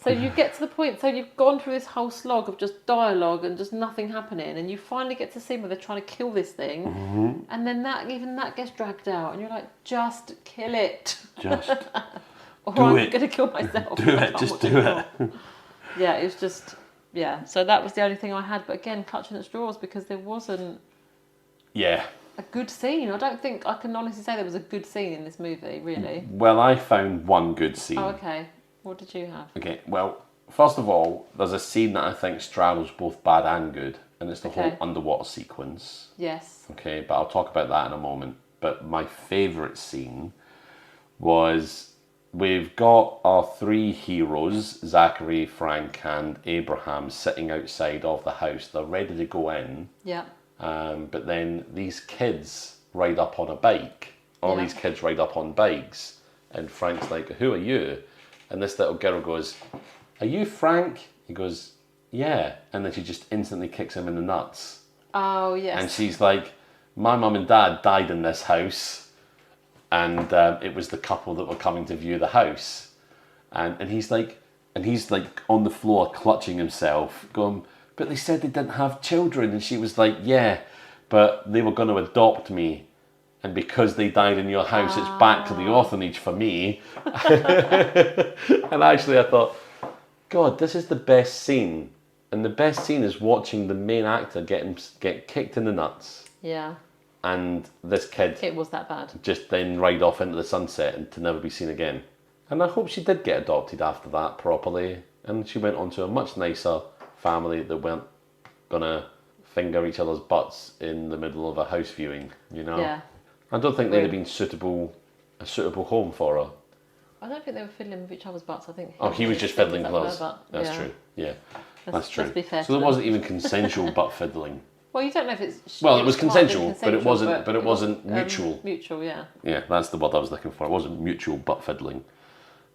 So you get to the point, so you've gone through this whole slog of just dialogue and just nothing happening, and you finally get to the scene where they're trying to kill this thing, and then that gets dragged out, and you're like, just kill it. Just Or do I'm it. going to kill myself. Do it. Just do it. Yeah, it was just, so that was the only thing I had, but again, clutching at straws because there wasn't Yeah. a good scene. I don't think I can honestly say there was a good scene in this movie, really. Well, I found one good scene. Oh, okay. What did you have? Okay, well, first of all, there's a scene that I think straddles both bad and good, and it's the whole Okay. underwater sequence. Yes. Okay, but I'll talk about that in a moment. But my favourite scene was we've got our three heroes, Zachary, Frank, and Abraham, sitting outside of the house. They're ready to go in, Yeah. but then these kids ride up on a bike. All Yeah. these kids ride up on bikes, and Frank's like, "Who are you?" And this little girl goes, "Are you Frank?" He goes, "Yeah." And then she just instantly kicks him in the nuts. Oh, yes. And she's like, "My mum and dad died in this house." And it was the couple that were coming to view the house. And he's like on the floor clutching himself, going, "But they said they didn't have children." And she was like, "Yeah, but they were going to adopt me. And because they died in your house, it's back to the orphanage for me." And actually I thought, God, this is the best scene. And the best scene is watching the main actor get kicked in the nuts. Yeah. And this kid It was that bad. just then ride off into the sunset and to never be seen again. And I hope she did get adopted after that properly. And she went on to a much nicer family that weren't gonna finger each other's butts in the middle of a house viewing, you know? Yeah. I don't think they'd have been a suitable home for her. I don't think they were fiddling with each other's butts. I think. Oh, he was just fiddling up her clothes. butt. That's Yeah. true. Yeah, that's true. let's be fair So to there them. wasn't even consensual butt fiddling. Well, you don't know if it's. Well, it was might have been consensual, but it wasn't. But it wasn't mutual. Mutual, yeah. Yeah, that's the word I was looking for. It wasn't mutual butt fiddling,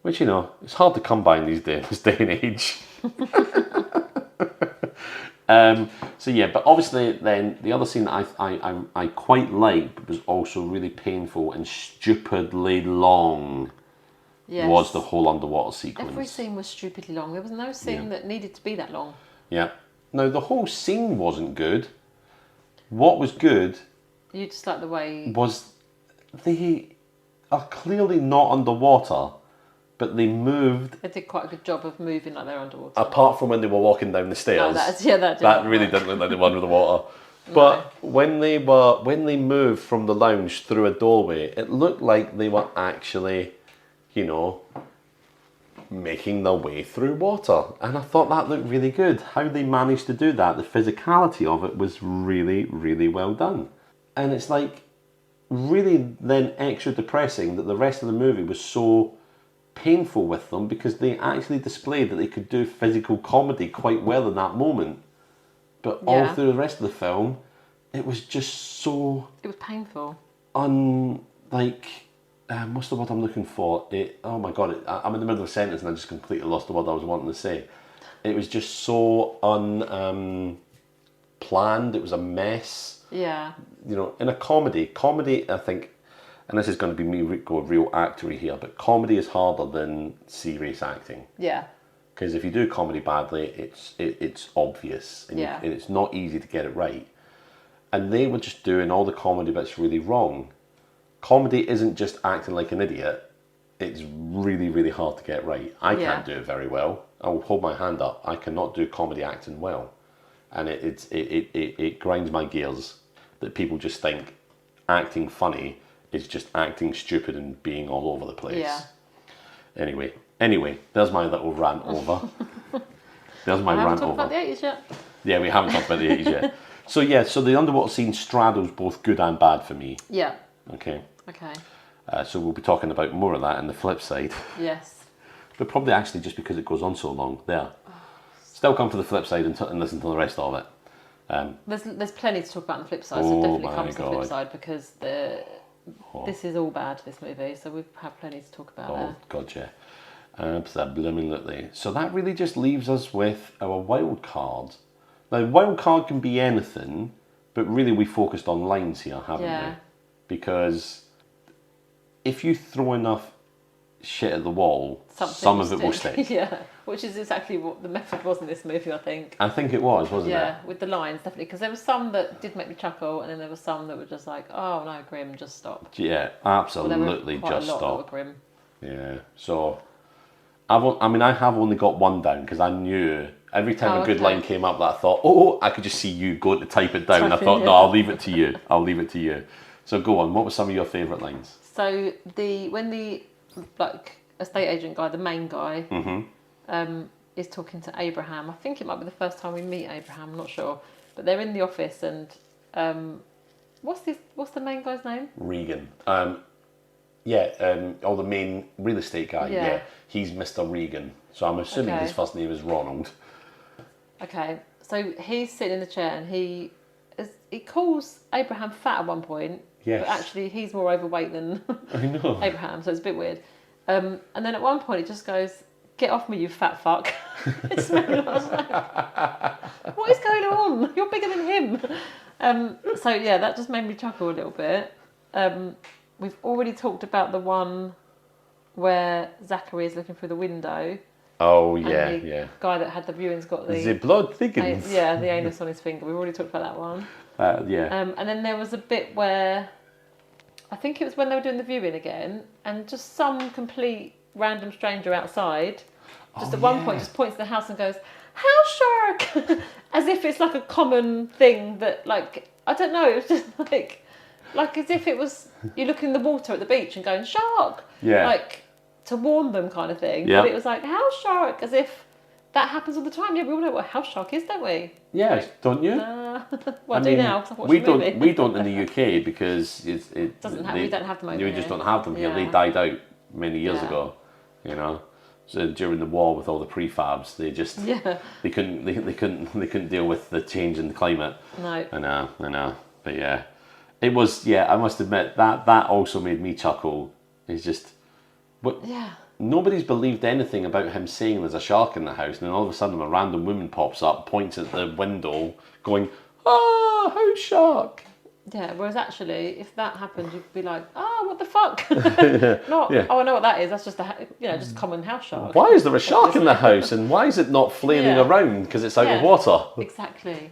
which it's hard to come by in this day and age. So yeah, but obviously then the other scene that I quite liked, but was also really painful and stupidly long, Yes. was the whole underwater sequence. Every scene was stupidly long. There was no scene that needed to be that long. Yeah. Now the whole scene wasn't good. What was good You just like the way. was they are clearly not underwater, but they moved. They did quite a good job of moving like they're underwater. Apart from when they were walking down the stairs, Oh, that that really didn't look like they were under the water. But when they moved from the lounge through a doorway, it looked like they were actually, making their way through water. And I thought that looked really good. How they managed to do that, the physicality of it was really, really well done. And it's like really then extra depressing that the rest of the movie was so painful with them, because they actually displayed that they could do physical comedy quite well in that moment. But all Yeah. through the rest of the film, it was just so It was painful. what's the word I'm looking for? I'm in the middle of a sentence and I just completely lost the word I was wanting to say. It was just so planned. It was a mess. Yeah. In a comedy, I think and this is going to be me going real actory here, but comedy is harder than serious acting. Yeah. Because if you do comedy badly, it's obvious, and, Yeah. and it's not easy to get it right. And they were just doing all the comedy bits really wrong. Comedy isn't just acting like an idiot. It's really, really hard to get right. I can't do it very well. I'll hold my hand up. I cannot do comedy acting well. And it grinds my gears that people just think acting funny is just acting stupid and being all over the place. Yeah. Anyway, there's my little rant over. There's my I haven't rant talked over. about the 80s yet. Yeah, we haven't talked about the 80s yet. So the underwater scene straddles both good and bad for me. Yeah. Okay. Okay. So we'll be talking about more of that in the flip side. Yes. But probably actually just because it goes on so long. There. Still come to the flip side and listen to the rest of it. There's plenty to talk about on the flip side, Oh so definitely my come to the flip God. side because this is all bad, this movie, so we have plenty to talk about Oh, there. God, yeah. Absolutely. So that really just leaves us with our wild card. Now, wild card can be anything, but really we focused on lines here, haven't Yeah. we? Because if you throw enough shit at the wall, some of it will stick. Yeah, which is exactly what the method was in this movie, I think. I think it was, wasn't it? Yeah, with the lines, definitely. Because there were some that did make me chuckle, and then there were some that were just like, oh no, grim, just stop. Yeah, Well, absolutely, there were quite just a lot that were stop. grim. Yeah, so I have only got one down because I knew every time a good line came up that I thought, oh, I could just see you going to type it down. I thought, no, I'll leave it to you. I'll leave it to you. So go on. What were some of your favourite lines? So when the estate agent guy, the main guy, is talking to Abraham. I think it might be the first time we meet Abraham. I'm not sure, but they're in the office and what's the main guy's name? Regan. The main real estate guy. Yeah, he's Mr. Regan. So I'm assuming his first name is Ronald. Okay, so he's sitting in the chair and he calls Abraham fat at one point. Yes. But actually, he's more overweight than I know. Abraham, so it's a bit weird. And then at one point, it just goes, "Get off me, you fat fuck!" It's really, I was like, what is going on? You're bigger than him. So yeah, that just made me chuckle a little bit. We've already talked about the one where Zachary is looking through the window. Oh and yeah, the yeah. guy that had the viewing's got The blood thickens. the anus on his finger. We've already talked about that one. Yeah. And then there was a bit where I think it was when they were doing the viewing again, and just some complete random stranger outside, just at one point, just points to the house and goes, "House shark," as if it's like a common thing that, like, I don't know. It was just like as if it was you looking in the water at the beach and going shark, like to warn them, kind of thing. Yeah. But it was like house shark, as if that happens all the time. Yeah, we all know what a house shark is, don't we? Yes, don't you? Well, I do now because I've watched we the don't. movie. We don't in the UK because we don't have them over We just here. don't have them here. They Yeah. died out many years Yeah. ago. You know, so during the war with all the prefabs, they just they couldn't deal with the change in the climate. No. I know. But yeah, it was. Yeah, I must admit that also made me chuckle. It's just, what? Yeah. Nobody's believed anything about him saying there's a shark in the house, and then all of a sudden a random woman pops up, points at the window, going, "Ah, house shark!" Yeah, whereas actually, if that happened, you'd be like, "Oh, what the fuck?" Not, Yeah. "Oh, I know what that is. That's just just a common house shark." Why is there a shark in the house, and why is it not flailing Yeah. around because it's out of Yeah. water? Exactly.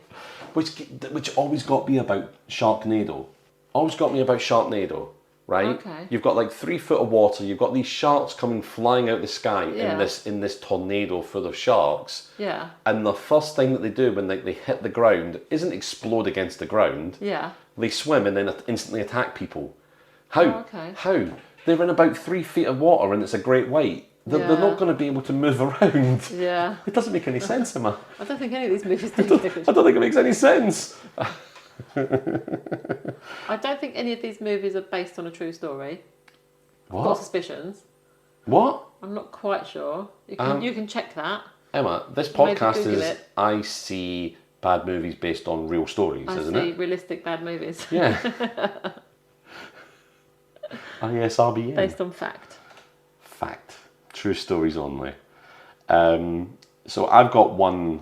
Which always got me about Sharknado. Always got me about Sharknado, right? Okay. You've got like 3 foot of water. You've got these sharks coming flying out the sky Yeah. in this tornado full of sharks. Yeah. And the first thing that they do when they hit the ground isn't explode against the ground. Yeah. They swim and then instantly attack people. How? Oh, okay. How? They're in about 3 feet of water and it's a great white. They're Yeah. not going to be able to move around. Yeah. It doesn't make any sense, Emma. I don't think any of these movies do. I don't think it makes any sense. I don't think any of these movies are based on a true story. I've got What? suspicions. What? I'm not quite sure. You can check that. Emma, this Maybe podcast Google is it. I see bad movies based on real stories, I isn't see it? realistic bad movies. Yeah. ISRBN. Based on fact. Fact. True stories only. So I've got one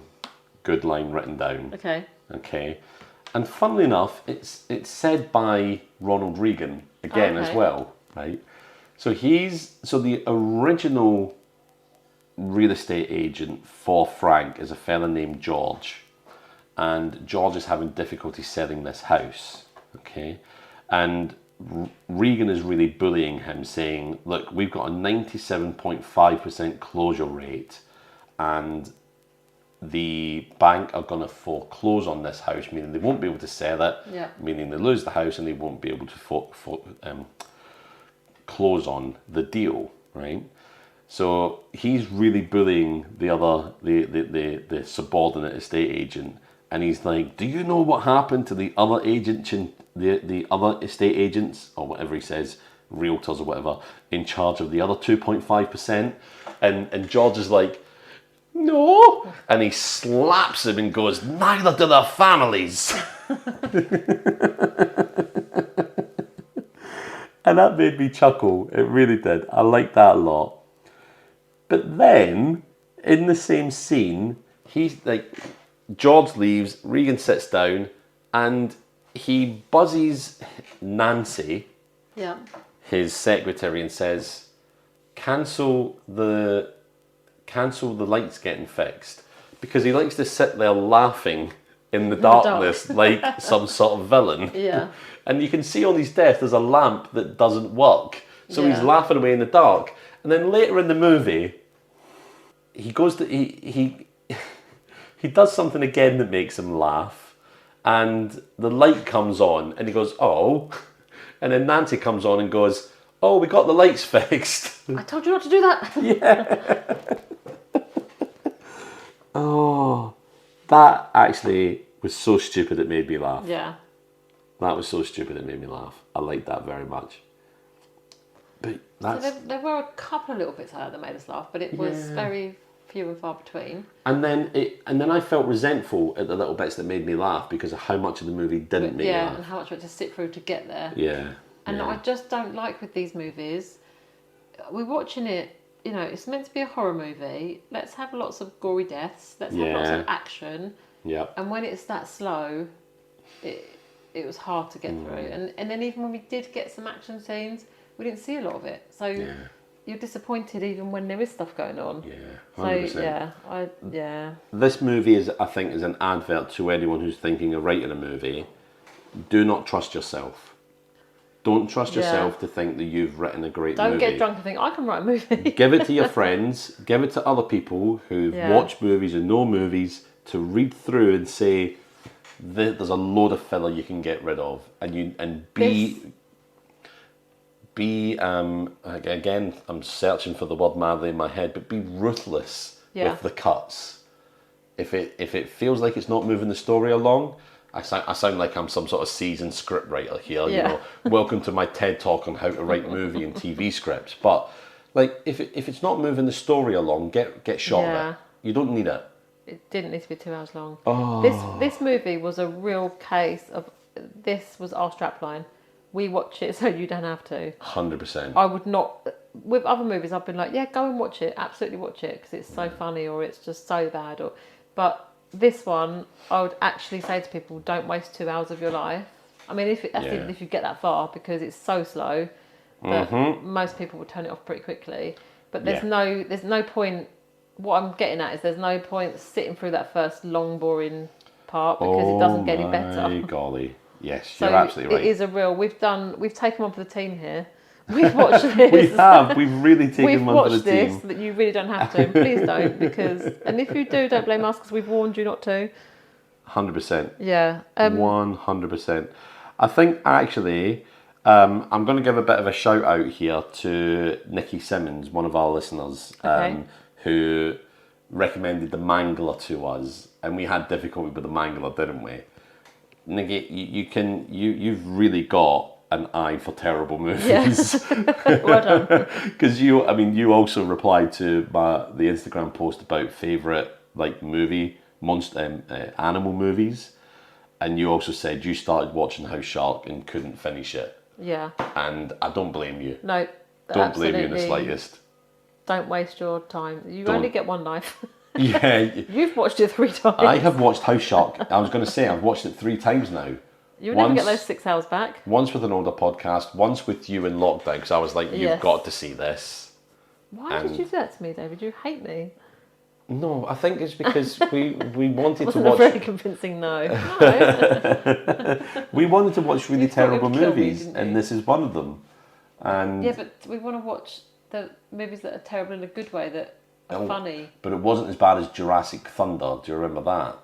good line written down. Okay. Okay. And funnily enough, it's said by Ronald Reagan again as Okay. well, right? So the original real estate agent for Frank is a fella named George, and George is having difficulty selling this house, okay? And Reagan is really bullying him, saying, "Look, we've got a 97.5% closure rate, and the bank are going to foreclose on this house, meaning they won't be able to sell it, Yeah. meaning they lose the house and they won't be able to close on the deal, right?" So he's really bullying the subordinate estate agent, and he's like, "Do you know what happened to the other agent, the other estate agents, or whatever he says, realtors or whatever, in charge of the other 2.5%?" And George is like, "No," and he slaps him and goes, "Neither do their families." And that made me chuckle. It really did. I liked that a lot. But then, in the same scene, he's like, George leaves, Regan sits down, and he buzzes Nancy, Yeah. his secretary, and says, cancel the lights getting fixed, because he likes to sit there laughing in the darkness like some sort of villain. Yeah. And you can see on his desk there's a lamp that doesn't work, so he's Yeah. laughing away in the dark. And then later in the movie, he goes to he does something again that makes him laugh, and the light comes on, and he goes, "Oh," and then Nancy comes on and goes, "Oh, we got the lights fixed." I told you not to do that. Oh, that actually was so stupid it made me laugh. Yeah. That was so stupid it made me laugh. I liked that very much. But So that's there were a couple of little bits like that that made us laugh, but it was very few and far between. and then I felt resentful at the little bits that made me laugh because of how much of the movie didn't make me Yeah, laugh. and how much we had to sit through to get there. Yeah. And yeah. I just don't like with these movies, we're watching it, you know, it's meant to be a horror movie. Let's have lots of gory deaths. Let's have lots Yeah. of action. Yeah. And when it's that slow, it was hard to get through. And then even when we did get some action scenes, we didn't see a lot of it. So you're disappointed even when there is stuff going on. Yeah. So 100%. yeah. This movie is, I think, is an advert to anyone who's thinking of writing a movie. Do not trust yourself. Don't trust yourself to think that you've written a great Don't movie. get drunk and think I can write a movie. Give it to your friends. Give it to other people who've watched movies and know movies to read through and say, "There's a load of filler you can get rid of," and be again. I'm searching for the word madly in my head, but be ruthless with the cuts. If it feels like it's not moving the story along, I sound like I'm some sort of seasoned script writer here. You know, welcome to my TED talk on how to write movie and TV scripts. But like, if it's not moving the story along, get shot of it. You don't need it. It didn't need to be 2 hours long. Oh. This movie was a real case of, this was our strapline. We watch it so you don't have to. 100%. I would not. With other movies, I've been like, yeah, go and watch it. Absolutely watch it because it's so funny or it's just so bad. But this one, I would actually say to people, don't waste 2 hours of your life. I mean, even if you get that far, because it's so slow that most people will turn it off pretty quickly. But there's no point. What I'm getting at is there's no point sitting through that first long, boring part because it doesn't get any better. Oh my golly. Yes, So you're absolutely right. it is a real. We've taken one for the team here. We've watched this. We've really taken We've one for the watched this team. that you really don't have to. Please don't, because and if you do, don't blame us because we've warned you not to. 100%. Yeah. 100%. I think actually, I'm going to give a bit of a shout out here to Nikki Simmons, one of our listeners, who recommended The Mangler to us, and we had difficulty with The Mangler, didn't we? Nikki, you've really got an eye for terrible movies. Well done. Because you also replied to the Instagram post about favourite animal movies, and you also said you started watching House Shark and couldn't finish it. Yeah. And I don't blame you. No. Don't blame you in the slightest. Don't waste your time. You Don't. only get one life. Yeah, You've watched it 3 times. I have watched House Shark. I was going to say I've watched it 3 times now. You'll never get those 6 hours back. Once with an older podcast, once with you in lockdown, because I was like, you've Yes. got to see this. Why did you do that to me, David? You hate me. No, I think it's because we wanted to Wasn't a watch. very convincing no. No. We wanted to watch really You thought it terrible would kill me, movies, didn't and you? this is one of them. And Yeah, but we want to watch the movies that are terrible in a good way, that are funny. But it wasn't as bad as Jurassic Thunder. Do you remember that?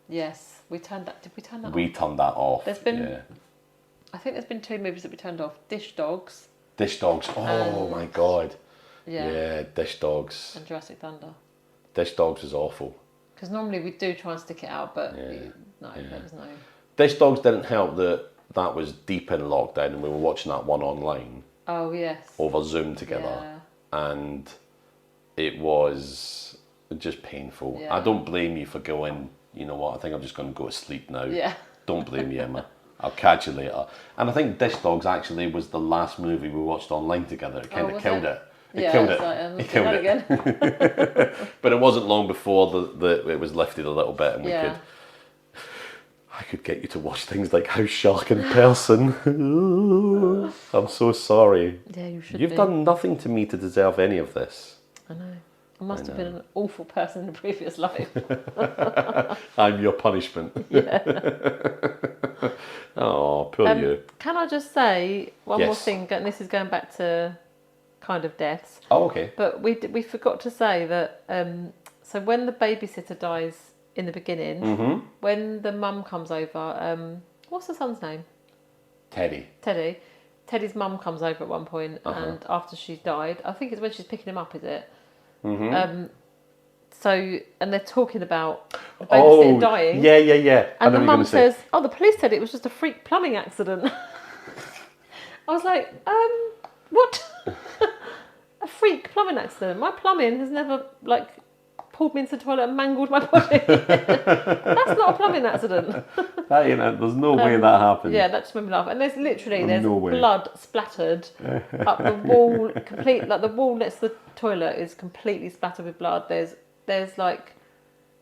Yes, we turned that. Did we turn that We off? turned that off. There's been- yeah. I think there's been 2 movies that we turned off. Dish Dogs. Dish Dogs. Oh my god. Yeah. Yeah, Dish Dogs. And Jurassic Thunder. Dish Dogs was awful. Because normally we do try and stick it out, but Yeah. there was no. Dish Dogs didn't help that was deep in lockdown and we were watching that one online Oh yes. over Zoom together. Yeah. And it was just painful. Yeah. I don't blame you for going, you know what, I think I'm just going to go to sleep now. Yeah. Don't blame you, Emma. I'll catch you later. And I think Dish Dogs actually was the last movie we watched online together. It kind of was killed it? it. It Yeah, killed it's it. like, It let's do killed that it. again. But it wasn't long before it was lifted a little bit and Yeah. I could get you to watch things like House Shark in person. I'm so sorry. Yeah, you should. You've be. done nothing to me to deserve any of this. I know. I must have been an awful person in a previous life. I'm your punishment. Oh, poor you. Can I just say one more Yes. thing? And this is going back to kind of deaths. Oh, okay. But we forgot to say that. So when the babysitter dies in the beginning, Mm-hmm. when the mum comes over, what's the son's name? Teddy. Teddy. Teddy's mum comes over at one point, Uh-huh. and after she's died, I think it's when she's picking him up, is it? Mm-hmm. So, and they're talking about the babysitter dying. Yeah, yeah, yeah. I And know the what you're mum going to say. says, "Oh, the police said it was just a freak plumbing accident." I was like, what? A freak plumbing accident? My plumbing has never pulled me into the toilet and mangled my body. That's not a plumbing accident. That, there's no way that happened. Yeah, that just made me laugh. And there's No way. blood splattered up the wall. The wall next to the toilet is completely splattered with blood. There's like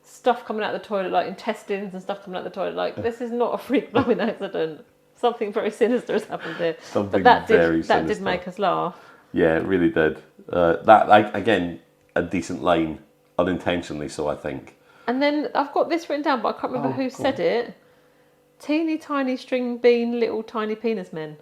stuff coming out of the toilet, like intestines and stuff coming out of the toilet. Like, this is not a freak plumbing accident. Something very sinister has happened here. Something but very that did sinister. make us laugh. Yeah, it really did. Again, a decent line, unintentionally so, I think. And then I've got this written down, but I can't remember who said it. Teeny tiny string bean, little tiny penis men.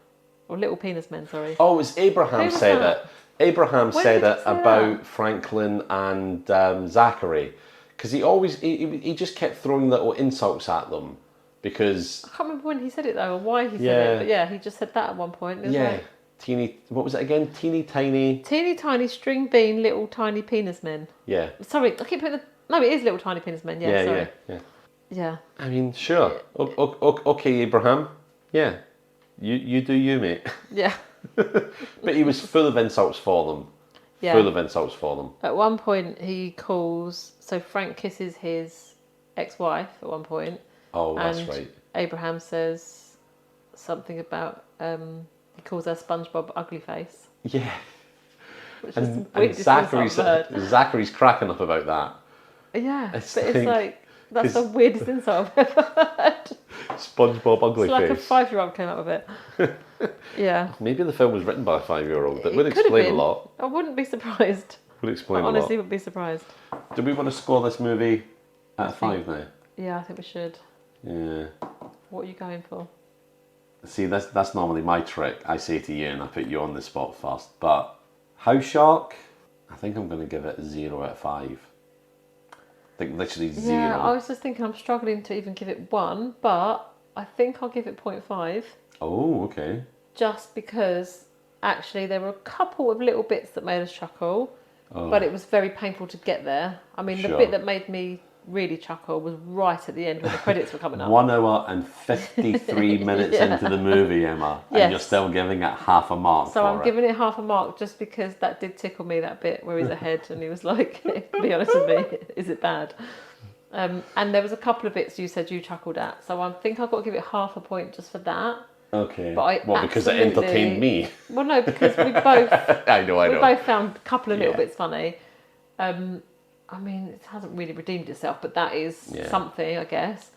Or little penis men, sorry. Oh, it was Abraham Who was said that? it. Abraham When said did he it say about that? Franklin and Zachary. Because he just kept throwing little insults at them. Because, I can't remember when he said it though, or why he said Yeah. it. But yeah, he just said that at one point. It was yeah, like, what was it again? Teeny tiny. teeny tiny string bean, little tiny penis men. Yeah. Sorry, I keep putting the... No, it is little tiny penis men. Yeah, sorry. yeah. Yeah. I mean, sure. Okay, Abraham. Yeah. You do you, mate. Yeah. But he was full of insults for them. Yeah. Full of insults for them. At one point, he calls... So Frank kisses his ex-wife at one point. Oh, that's And right. Abraham says something about... he calls her SpongeBob ugly face. Yeah. Which is And, the weirdest Zachary's, insult I've heard. Zachary's cracking up about that. Yeah, It's but it's like... That's the 'cause- weirdest insult I've ever heard. SpongeBob ugly It's like a face. 5-year-old came up with it. Yeah. Maybe the film was written by a 5-year-old. That It would could have explain a been. lot. I wouldn't be surprised. Would I explain a honestly lot. would be surprised. Do we want to score this movie at 5 now? Yeah, I think we should. Yeah. What are you going for? See, that's normally my trick. I say to you and I put you on the spot first. But House Shark, I think I'm going to give it 0 out of 5. I think literally 0. Yeah, I was just thinking I'm struggling to even give it 1, but I think I'll give it 0.5 Oh, okay. just because actually there were a couple of little bits that made us chuckle, Oh. but it was very painful to get there. I mean, the Sure. bit that made me really chuckle was right at the end when the credits were coming up. 1 hour and 53 minutes Yeah. into the movie, Emma, and Yes. you're still giving it half a mark So for I'm it. giving it half a mark just because that did tickle me, that bit where he's ahead and he was like, be honest with me, is it bad? And there was a couple of bits you said you chuckled at. So I think I've got to give it half a point just for that. Okay. But Because it entertained me. Well, no, because we both I know. we both found a couple of little Yeah. bits funny. I mean, it hasn't really redeemed itself, but that is Yeah. something, I guess.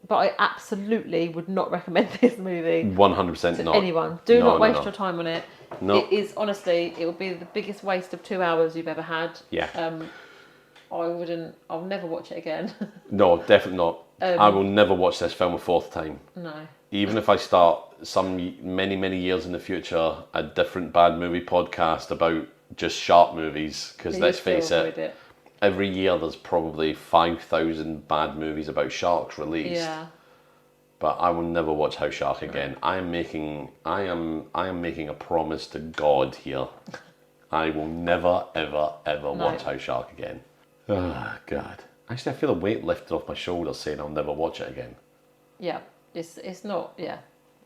But I absolutely would not recommend this movie 100% to not. anyone. Do No, not no, waste no. your time on it. No. It is, honestly, it would be the biggest waste of 2 hours you've ever had. Yeah. I'll never watch it again. No, definitely not. I will never watch this film a fourth time. No. Even if I start many years in the future a different bad movie podcast about just shark movies, because You let's still face avoid it, every year there's probably 5,000 bad movies about sharks released. Yeah. But I will never watch House Shark again. I am making a promise to God here. I will never ever watch House Shark again. Oh God. Actually, I feel a weight lifted off my shoulders saying I'll never watch it again. Yeah. It's not. Yeah.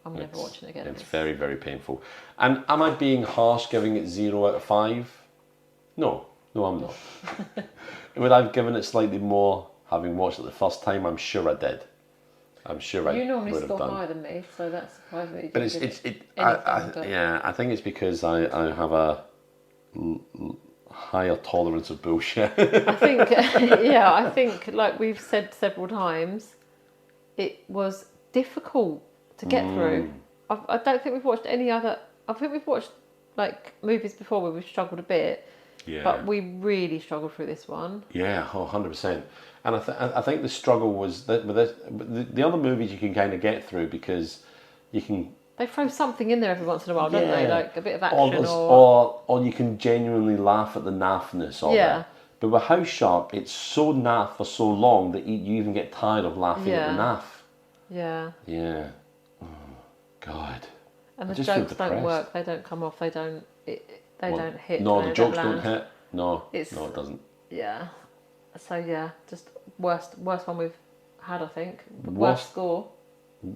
I'm never watching it again. It's very, very painful. And am I being harsh giving it 0 out of 5? No, I'm not. Would I have given it slightly more having watched it the first time? I'm sure I did. I'm sure I You normally would have score done. higher than me, so that's surprising. But I think it's because I have a higher tolerance of bullshit. I think like we've said several times, it was difficult to get through. I don't think we've watched any other. I think we've watched like movies before where we've struggled a bit, but we really struggled through this one. Yeah, 100%. And I think the struggle was that with this, the other movies you can kind of get through because you can. They throw something in there every once in a while, don't they? Like a bit of Or, action or you can genuinely laugh at the naffness of it. But with House Shark, it's so naff for so long that you even get tired of laughing at the naff. Yeah. Yeah. Oh, God. And the jokes don't work. They don't come off. They don't. Don't hit. No, the jokes don't hit. No, it doesn't. Yeah. So yeah, just worst one we've had. I think worst score.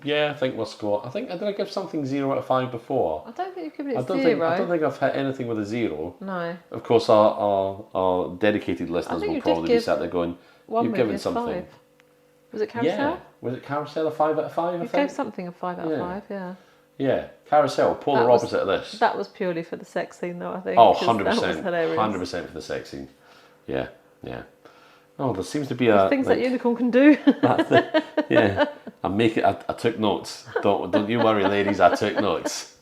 Yeah, I think we'll score. Did I give something 0 out of 5 before? I don't think you've given it 0. I don't think I've hit anything with a 0. No. Of course, our dedicated listeners will probably be sat there going, "You've given something." 5. Was it Carousel? Yeah. Was it Carousel a 5 out of 5? You gave something a 5 out of 5. Yeah. Yeah, Carousel, polar opposite of this. That was purely for the sex scene, though. I think. Oh, 100%. That was hilarious. 100% for the sex scene. Yeah. Oh, there seems to be a things that unicorn can do. Yeah, I took notes. Don't you worry, ladies. I took notes.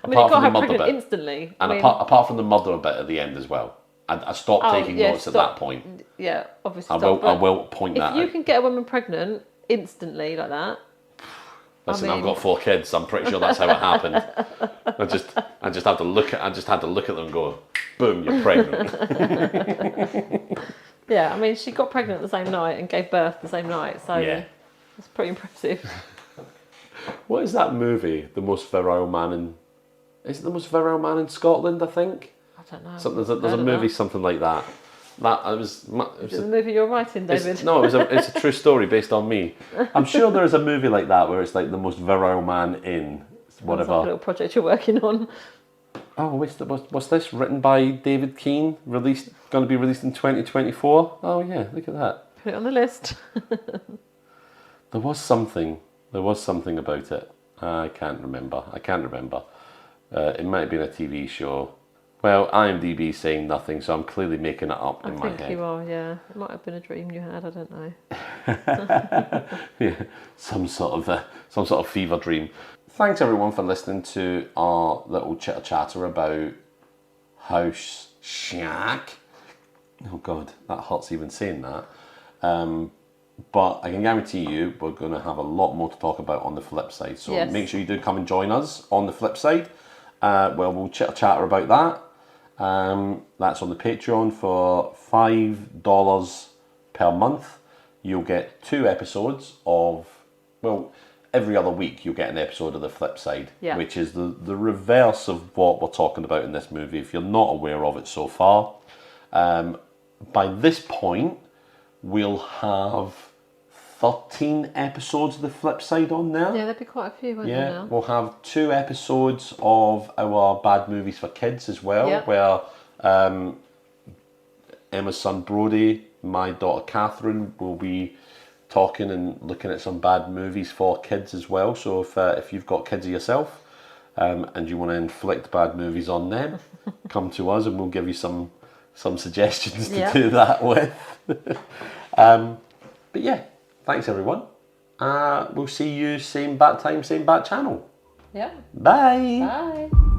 I mean, it got her pregnant instantly. And apart from the mother bit at the end as well. I stopped taking notes at that point. Yeah, obviously. I will point that out. If you can get a woman pregnant instantly like that. Listen, I've got 4 kids. I'm pretty sure that's how it happened. I just had to look at them and go, boom, you're pregnant. Yeah, I mean, she got pregnant the same night and gave birth the same night, so it's pretty impressive. What is that movie? The most virile man in? Is it the most virile man in Scotland? I think. I don't know. There's a movie something like that. Is it the movie you're writing, David? It's a true story based on me. I'm sure there is a movie like that where it's like the most virile man in whatever. Like a little project you're working on. Oh, what's this? Written by David Keane, going to be released in 2024. Oh yeah, look at that. Put it on the list. There was something about it. I can't remember. It might have been a TV show. Well, IMDb saying nothing, so I'm clearly making it up in my head. I think you are, yeah. It might have been a dream you had, I don't know. Yeah, some sort of fever dream. Thanks everyone for listening to our little chitter chatter about House Shark. Oh God, that hurts even saying that. But I can guarantee you we're going to have a lot more to talk about on the flip side. So make sure you do come and join us on the flip side. We'll chitter chatter about that. That's on the Patreon for $5 per month. You'll get 2 episodes of, every other week you'll get an episode of the flip side, which is the reverse of what we're talking about in this movie, if you're not aware of it so far. By this point, we'll have 13 episodes of the flip side on there. Yeah, there'll be quite a few, won't there now? We'll have 2 episodes of our Bad Movies for Kids as well, where Emma's son Brody, my daughter Catherine will be talking and looking at some bad movies for kids as well. So if you've got kids of yourself and you want to inflict bad movies on them, come to us and we'll give you some some suggestions to Yeah. do that with. But yeah, thanks everyone. We'll see you same bat time, same bat channel. Yeah. Bye. Bye.